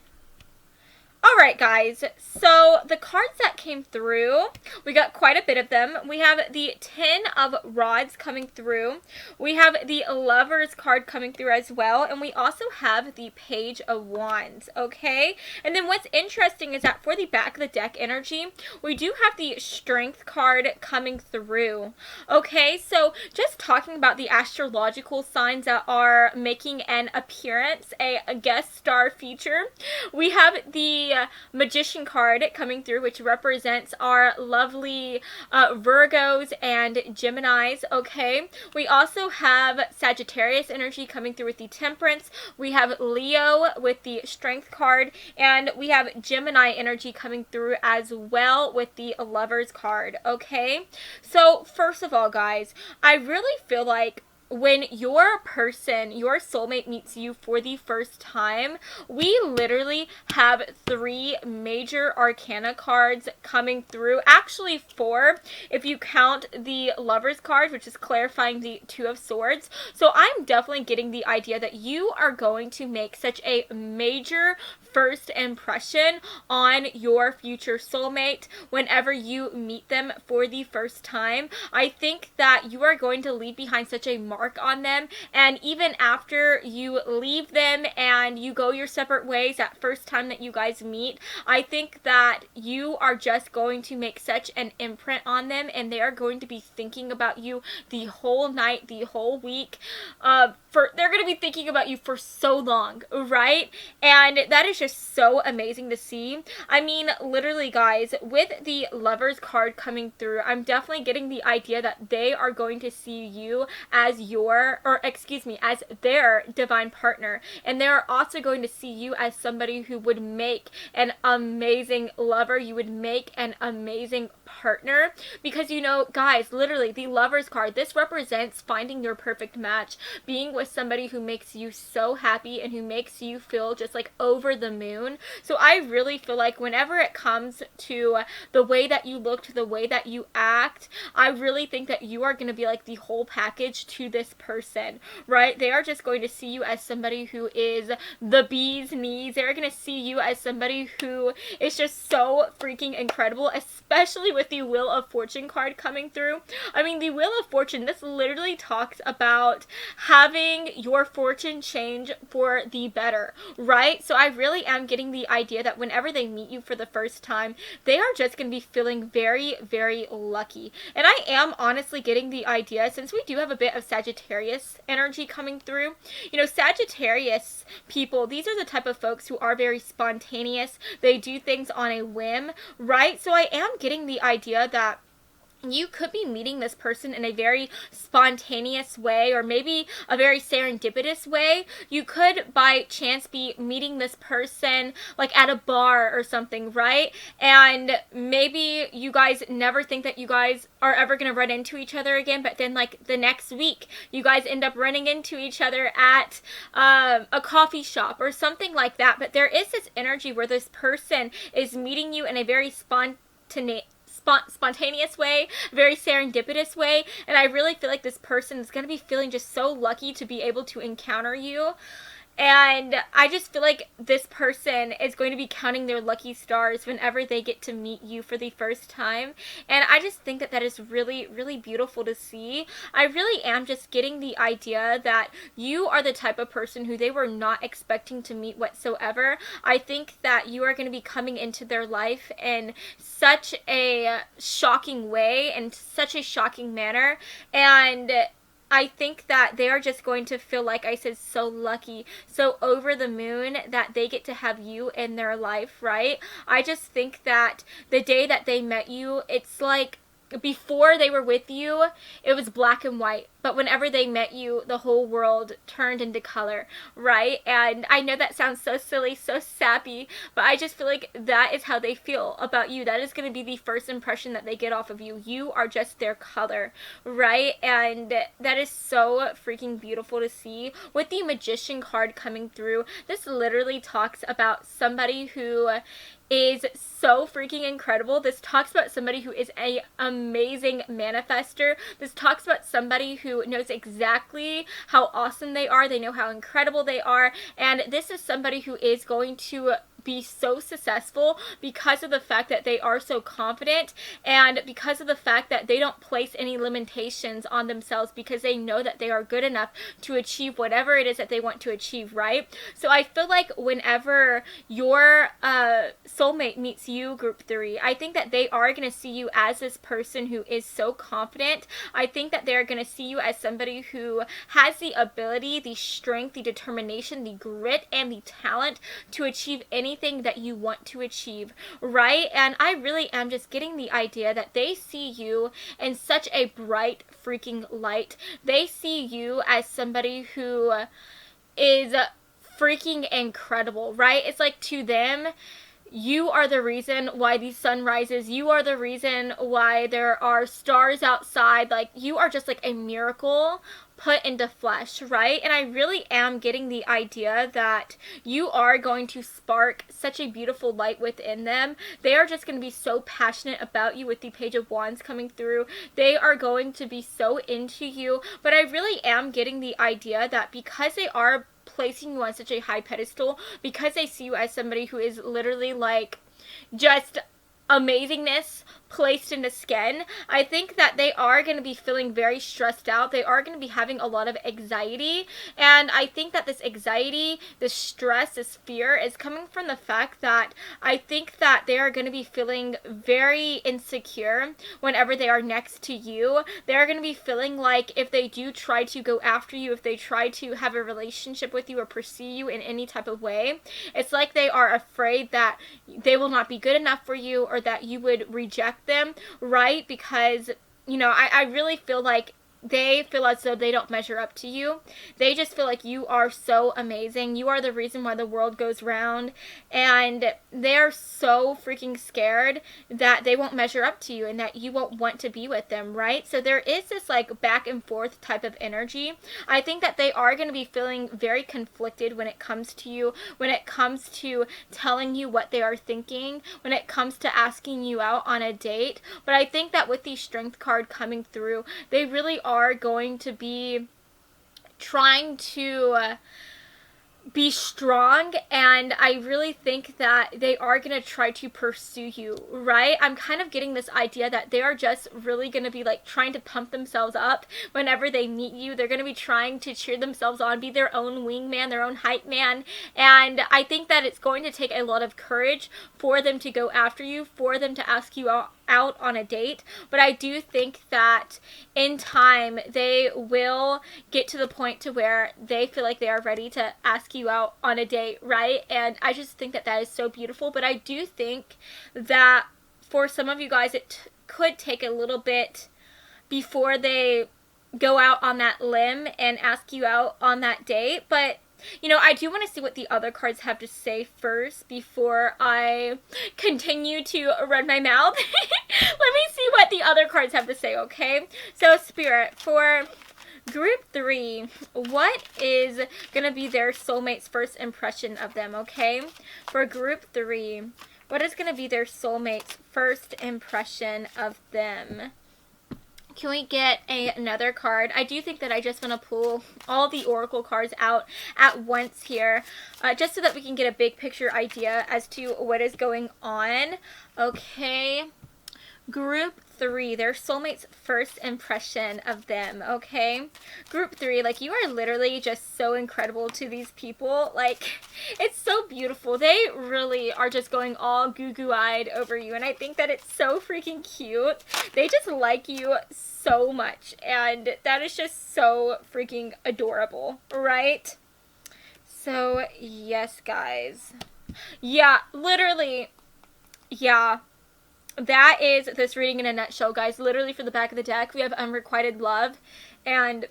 Alright, guys, so the cards that came through, we got quite a bit of them. We have the Ten of Rods coming through. We have the Lovers card coming through as well. And we also have the Page of Wands, okay? And then what's interesting is that for the back of the deck energy, we do have the Strength card coming through, okay? So just talking about the astrological signs that are making an appearance, a guest star feature, we have the Magician card coming through, which represents our lovely Virgos and Geminis, okay? We also have Sagittarius energy coming through with the Temperance. We have Leo with the Strength card, and we have Gemini energy coming through as well with the Lovers card, okay? So, first of all, guys, I really feel like when your person, your soulmate, meets you for the first time, we literally have 3 major arcana cards coming through. Actually 4, if you count the Lovers card, which is clarifying the Two of Swords. So I'm definitely getting the idea that you are going to make such a major first impression on your future soulmate whenever you meet them for the first time. I think that you are going to leave behind such a mark on them, and even after you leave them and you go your separate ways that first time that you guys meet, I think that you are just going to make such an imprint on them, and they are going to be thinking about you the whole night, the whole week. They're going to be thinking about you for so long, right? And that is just so amazing to see. I mean, literally, guys, with the Lovers card coming through, I'm definitely getting the idea that they are going to see you as as their divine partner, and they're also going to see you as somebody who would make an amazing lover. You would make an amazing partner, because, you know, guys, literally, the Lovers card, this represents finding your perfect match, being with somebody who makes you so happy and who makes you feel just like over the moon. So I really feel like whenever it comes to the way that you look, to the way that you act, I really think that you are going to be like the whole package to this person, right? They are just going to see you as somebody who is the bee's knees. They're going to see you as somebody who is just so freaking incredible, especially with the Wheel of Fortune card coming through. I mean, the Wheel of Fortune, this literally talks about having your fortune change for the better, right? So I really am getting the idea that whenever they meet you for the first time, they are just going to be feeling very, very lucky. And I am honestly getting the idea, since we do have a bit of Sagittarius energy coming through, you know, Sagittarius people, these are the type of folks who are very spontaneous. They do things on a whim, right? So I am getting the idea that you could be meeting this person in a very spontaneous way, or maybe a very serendipitous way. You could by chance be meeting this person like at a bar or something, right? And maybe you guys never think that you guys are ever going to run into each other again, but then like the next week you guys end up running into each other at a coffee shop or something like that. But there is this energy where this person is meeting you in a very spontaneous way, very serendipitous way, and I really feel like this person is going to be feeling just so lucky to be able to encounter you. And I just feel like this person is going to be counting their lucky stars whenever they get to meet you for the first time. And I just think that that is really, really beautiful to see. I really am just getting the idea that you are the type of person who they were not expecting to meet whatsoever. I think that you are going to be coming into their life in such a shocking way and such a shocking manner. And I think that they are just going to feel, like I said, so lucky, so over the moon that they get to have you in their life, right? I just think that the day that they met you, it's like before they were with you, it was black and white. But whenever they met you, the whole world turned into color, right? And I know that sounds so silly, so sappy, but I just feel like that is how they feel about you. That is going to be the first impression that they get off of you. You are just their color, right? And that is so freaking beautiful to see. With the Magician card coming through, this literally talks about somebody who is so freaking incredible. This talks about somebody who is an amazing manifester. This talks about somebody who knows exactly how awesome they are. They know how incredible they are. And this is somebody who is going to be so successful because of the fact that they are so confident, and because of the fact that they don't place any limitations on themselves, because they know that they are good enough to achieve whatever it is that they want to achieve, right? So I feel like whenever your soulmate meets you, group 3, I think that they are going to see you as this person who is so confident. I think that they're going to see you as somebody who has the ability, the strength, the determination, the grit, and the talent to achieve anything that you want to achieve, right? And I really am just getting the idea that they see you in such a bright freaking light. They see you as somebody who is freaking incredible, right? It's like, to them, you are the reason why the sun rises. You are the reason why there are stars outside. Like, you are just like a miracle put into flesh, right? And I really am getting the idea that you are going to spark such a beautiful light within them. They are just going to be so passionate about you with the Page of Wands coming through. They are going to be so into you. But I really am getting the idea that because they are placing you on such a high pedestal, because they see you as somebody who is literally like just amazingness placed into skin, I think that they are going to be feeling very stressed out. They are going to be having a lot of anxiety, and I think that this anxiety, this stress, this fear is coming from the fact that I think that they are going to be feeling very insecure whenever they are next to you. They are going to be feeling like if they do try to go after you, if they try to have a relationship with you or pursue you in any type of way, it's like they are afraid that they will not be good enough for you, or that you would reject them, right? Because, you know, I really feel like they feel as though they don't measure up to you. They just feel like you are so amazing. You are the reason why the world goes round, and they're so freaking scared that they won't measure up to you and that you won't want to be with them, right? So there is this like back and forth type of energy. I think that they are going to be feeling very conflicted when it comes to you, when it comes to telling you what they are thinking, when it comes to asking you out on a date. But I think that with the Strength card coming through, they really are going to be trying to be strong, and I really think that they are going to try to pursue you, right? I'm kind of getting this idea that they are just really going to be like trying to pump themselves up whenever they meet you. They're going to be trying to cheer themselves on, be their own wingman, their own hype man, and I think that it's going to take a lot of courage for them to go after you, for them to ask you out on a date. But I do think that in time they will get to the point to where they feel like they are ready to ask you out on a date, right? And I just think that that is so beautiful. But I do think that for some of you guys it could take a little bit before they go out on that limb and ask you out on that date. But you know, I do want to see what the other cards have to say first before I continue to run my mouth. Let me see what the other cards have to say, okay? So, Spirit, for group 3, what is going to be their soulmate's first impression of them, okay? For group 3, what is going to be their soulmate's first impression of them? Can we get another card? I do think that I just want to pull all the oracle cards out at once here, just so that we can get a big picture idea as to what is going on. Okay. Group 3, their soulmate's first impression of them, okay? Group 3, like, you are literally just so incredible to these people. Like, it's so beautiful. They really are just going all goo-goo-eyed over you, and I think that it's so freaking cute. They just like you so much, and that is just so freaking adorable, right? So, yes, guys. Yeah, literally, yeah. That is this reading in a nutshell, guys. Literally, for the back of the deck, we have unrequited love. And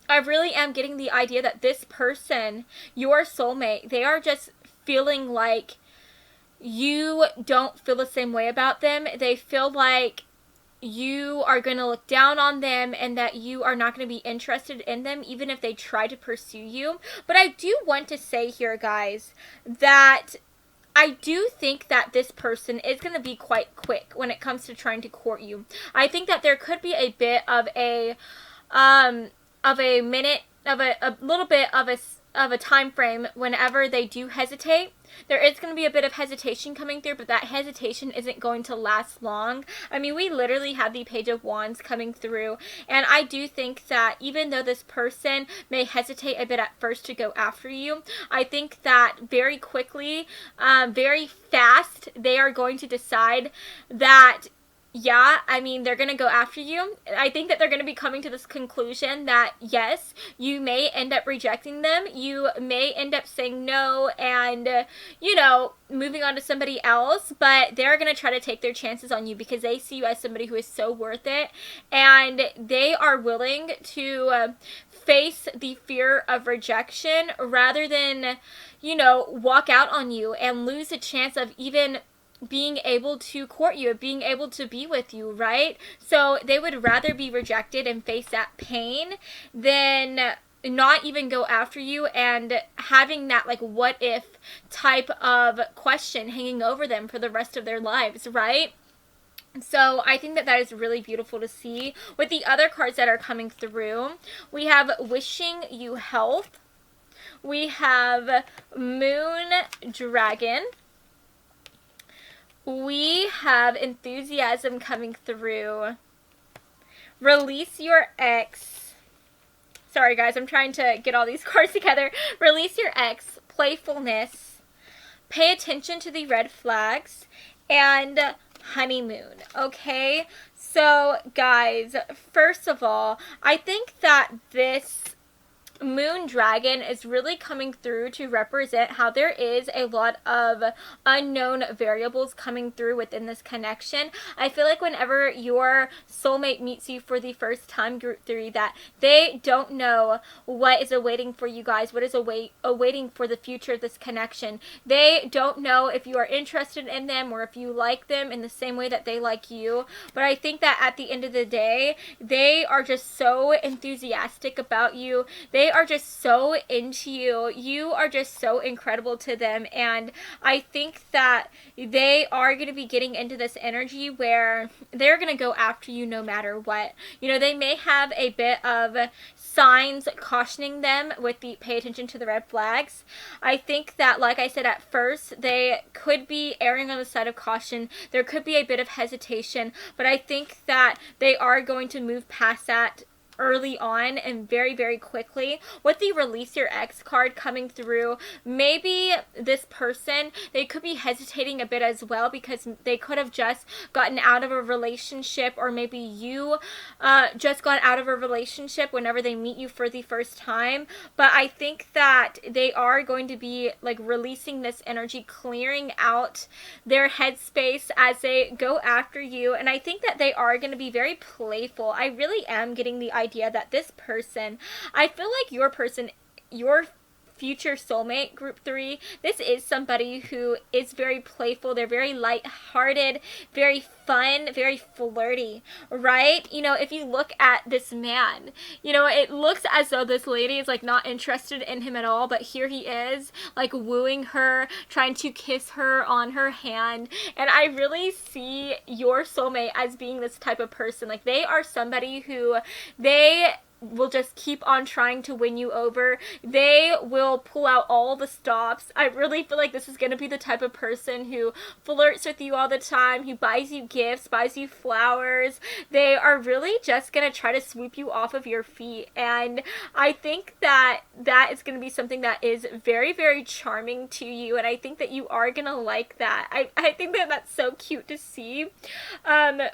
I really am getting the idea that this person, your soulmate, they are just feeling like you don't feel the same way about them. They feel like you are going to look down on them and that you are not going to be interested in them, even if they try to pursue you. But I do want to say here, guys, that I do think that this person is going to be quite quick when it comes to trying to court you. I think that there could be a bit of a little bit of a time frame whenever they do hesitate. There is going to be a bit of hesitation coming through, but that hesitation isn't going to last long. I mean, we literally have the Page of Wands coming through, and I do think that even though this person may hesitate a bit at first to go after you, I think that very quickly, very fast, they are going to decide that, yeah, I mean, they're going to go after you. I think that they're going to be coming to this conclusion that, yes, you may end up rejecting them. You may end up saying no and, you know, moving on to somebody else. But they're going to try to take their chances on you because they see you as somebody who is so worth it. And they are willing to face the fear of rejection rather than, you know, walk out on you and lose a chance of even being able to court you, being able to be with you, right? So they would rather be rejected and face that pain than not even go after you and having that, like, what if type of question hanging over them for the rest of their lives, right? So I think that that is really beautiful to see. With the other cards that are coming through, we have wishing you health. We have Moon Dragon. We have enthusiasm coming through. Release your ex. Sorry, guys, I'm trying to get all these cards together. Release your ex. Playfulness. Pay attention to the red flags. And honeymoon. Okay? So, guys, first of all, I think that this Moon Dragon is really coming through to represent how there is a lot of unknown variables coming through within this connection. I feel like whenever your soulmate meets you for the first time, Group 3, that they don't know what is awaiting for you guys, what is awaiting for the future of this connection. They don't know if you are interested in them or if you like them in the same way that they like you. But I think that at the end of the day, they are just so enthusiastic about you. They are just so into you. You are just so incredible to them. And I think that they are going to be getting into this energy where they're going to go after you no matter what. You know, they may have a bit of signs cautioning them with the pay attention to the red flags. I think that, like I said at first, they could be erring on the side of caution. There could be a bit of hesitation, but I think that they are going to move past that early on and very, very quickly. With the release your ex card coming through, maybe this person, they could be hesitating a bit as well because they could have just gotten out of a relationship, or maybe you just got out of a relationship whenever they meet you for the first time. But I think that they are going to be like releasing this energy, clearing out their headspace as they go after you. And I think that they are going to be very playful. I really am getting the idea that this person, I feel like your person, your future soulmate, group 3, this is somebody who is very playful. They're very light-hearted, very fun, very flirty, right? You know, if you look at this man, you know, it looks as though this lady is like not interested in him at all, but here he is, like wooing her, trying to kiss her on her hand. And I really see your soulmate as being this type of person. Like, they are somebody who they will just keep on trying to win you over. They will pull out all the stops. I really feel like this is going to be the type of person who flirts with you all the time, who buys you gifts, buys you flowers. They are really just going to try to sweep you off of your feet. And I think that that is going to be something that is very, very charming to you. And I think that you are going to like that. I think that that's so cute to see.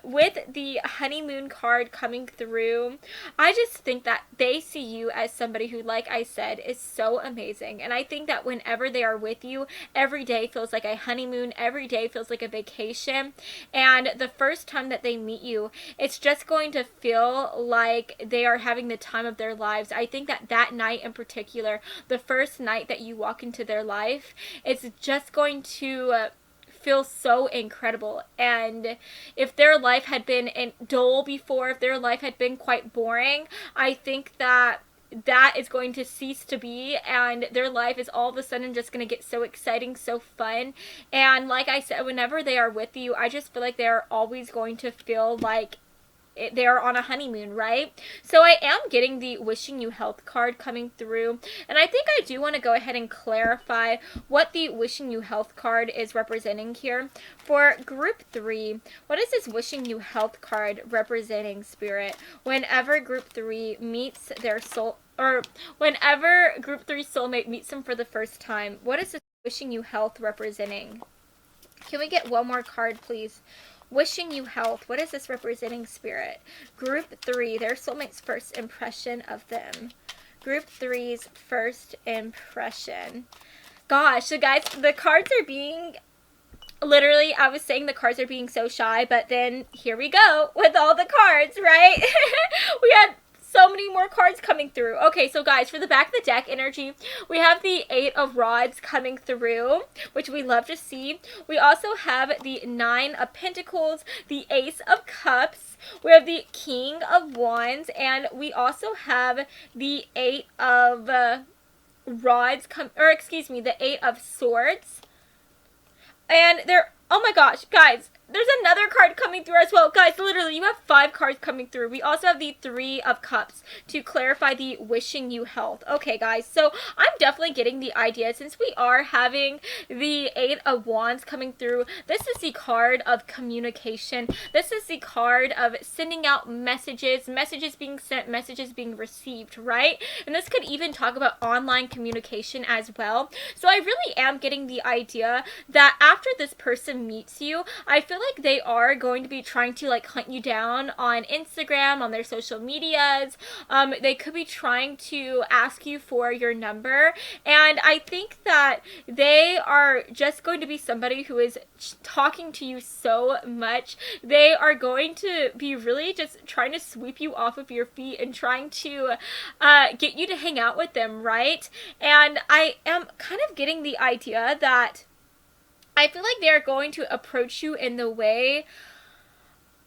With the honeymoon card coming through, I just think that they see you as somebody who, like I said, is so amazing. And I think that whenever they are with you, every day feels like a honeymoon, every day feels like a vacation. And the first time that they meet you, it's just going to feel like they are having the time of their lives. I think that that night in particular, the first night that you walk into their life, it's just going to feel so incredible. And if their life had been dull before, if their life had been quite boring, I think that that is going to cease to be, and their life is all of a sudden just going to get so exciting, so fun. And like I said, whenever they are with you, I just feel like they're always going to feel like they're on a honeymoon, right? So I am getting the wishing you health card coming through, and I think I do want to go ahead and clarify what the wishing you health card is representing here. For group 3, what is this wishing you health card representing, Spirit? Whenever group 3 meets their soul, or whenever group 3 soulmate meets them for the first time, what is this wishing you health representing? Can we get one more card, please? Wishing you health. What is this representing, Spirit? Group 3, their soulmate's first impression of them. Group 3's first impression. Gosh, so guys, the cards are being... Literally, I was saying the cards are being so shy, but then here we go with all the cards, right? We had so many more cards coming through. Okay, so guys, for the back of the deck energy, we have the 8 of Rods coming through, which we love to see. We also have the 9 of Pentacles, the Ace of Cups, we have the King of Wands, and we also have the 8 of Rods, the 8 of Swords. And they're, oh my gosh, guys, there's another card coming through as well. Guys, literally, you have 5 cards coming through. We also have the 3 of Cups to clarify the wishing you health. Okay, guys, so I'm definitely getting the idea. Since we are having the 8 of Wands coming through, this is the card of communication. This is the card of sending out messages, messages being sent, messages being received, right? And this could even talk about online communication as well. So I really am getting the idea that after this person meets you, I feel like they are going to be trying to like hunt you down on Instagram, on their social medias. They could be trying to ask you for your number, and I think that they are just going to be somebody who is talking to you so much. They are going to be really just trying to sweep you off of your feet and trying to get you to hang out with them, right? And I am kind of getting the idea that I feel like they're going to approach you in the way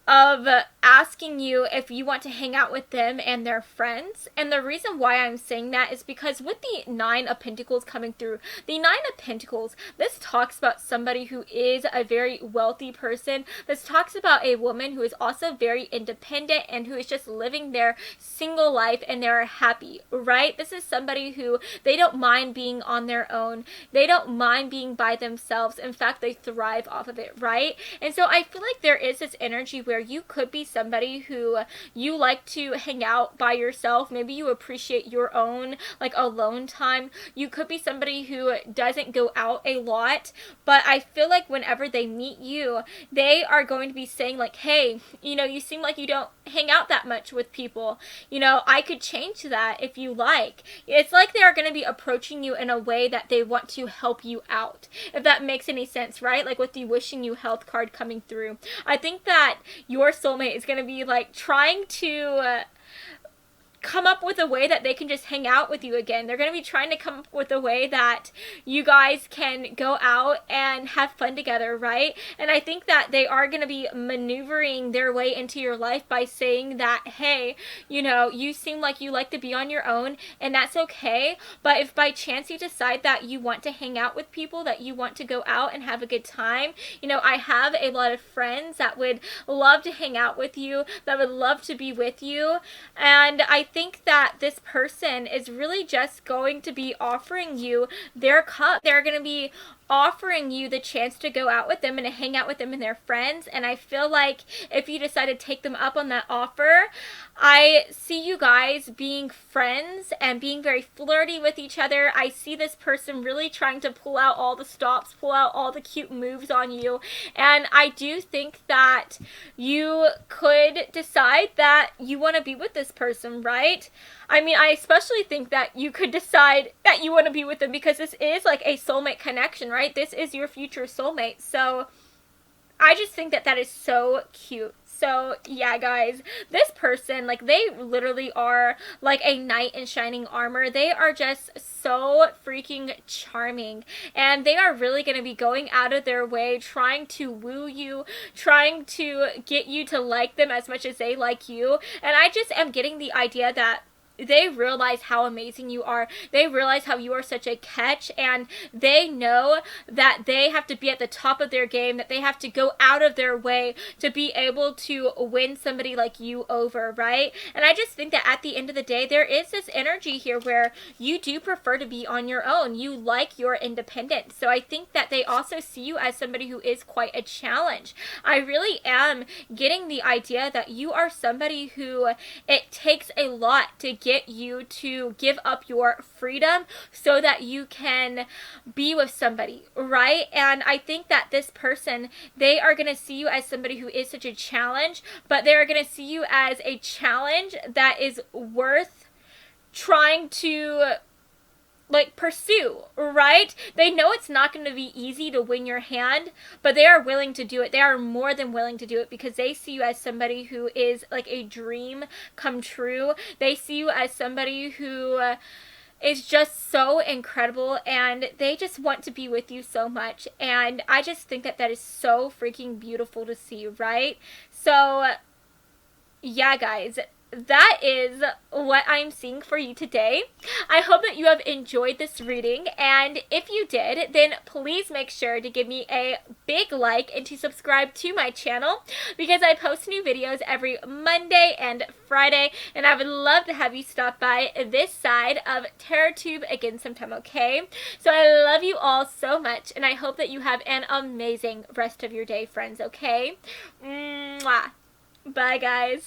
of asking you if you want to hang out with them and their friends. And the reason why I'm saying that is because with the 9 of Pentacles coming through, the 9 of Pentacles, this talks about somebody who is a very wealthy person. This talks about a woman who is also very independent and who is just living their single life and they're happy, right? This is somebody who, they don't mind being on their own. They don't mind being by themselves. In fact, they thrive off of it, right? And so I feel like there is this energy where you could be somebody who you like to hang out by yourself. Maybe you appreciate your own like alone time. You could be somebody who doesn't go out a lot, but I feel like whenever they meet you, they are going to be saying like, hey, you know, you seem like you don't hang out that much with people. You know, I could change that if you like. It's like they are going to be approaching you in a way that they want to help you out, if that makes any sense, right? Like with the wishing you health card coming through, I think that your soulmate is going to be like trying to come up with a way that they can just hang out with you again. They're going to be trying to come up with a way that you guys can go out and have fun together, right? And I think that they are going to be maneuvering their way into your life by saying that, hey, you know, you seem like you like to be on your own, and that's okay. But if by chance you decide that you want to hang out with people, that you want to go out and have a good time, you know, I have a lot of friends that would love to hang out with you, that would love to be with you. And I think that this person is really just going to be offering you their cup. They're going to be offering you the chance to go out with them and to hang out with them and their friends. And I feel like if you decide to take them up on that offer, I see you guys being friends and being very flirty with each other. I see this person really trying to pull out all the stops, pull out all the cute moves on you. And I do think that you could decide that you want to be with this person, right? I mean, I especially think that you could decide that you want to be with them because this is like a soulmate connection, right? This is your future soulmate. So I just think that that is so cute. So yeah, guys, this person, like, they literally are like a knight in shining armor. They are just so freaking charming, and they are really going to be going out of their way trying to woo you, trying to get you to like them as much as they like you. And I just am getting the idea that they realize how amazing you are. They realize how you are such a catch, and they know that they have to be at the top of their game, that they have to go out of their way to be able to win somebody like you over, right? And I just think that at the end of the day, there is this energy here where you do prefer to be on your own. You like your independence. So I think that they also see you as somebody who is quite a challenge. I really am getting the idea that you are somebody who it takes a lot to get you to give up your freedom so that you can be with somebody, right? And I think that this person, they are going to see you as somebody who is such a challenge, but they're going to see you as a challenge that is worth trying to like pursue, right? They know it's not going to be easy to win your hand, but they are willing to do it. They are more than willing to do it because they see you as somebody who is like a dream come true. They see you as somebody who is just so incredible, and they just want to be with you so much. And I just think that that is so freaking beautiful to see, right? So yeah, guys, that is what I'm seeing for you today. I hope that you have enjoyed this reading, and if you did, then please make sure to give me a big like and to subscribe to my channel because I post new videos every Monday and Friday, and I would love to have you stop by this side of TerraTube again sometime, okay? So I love you all so much, and I hope that you have an amazing rest of your day, friends, okay? Mwah. Bye, guys.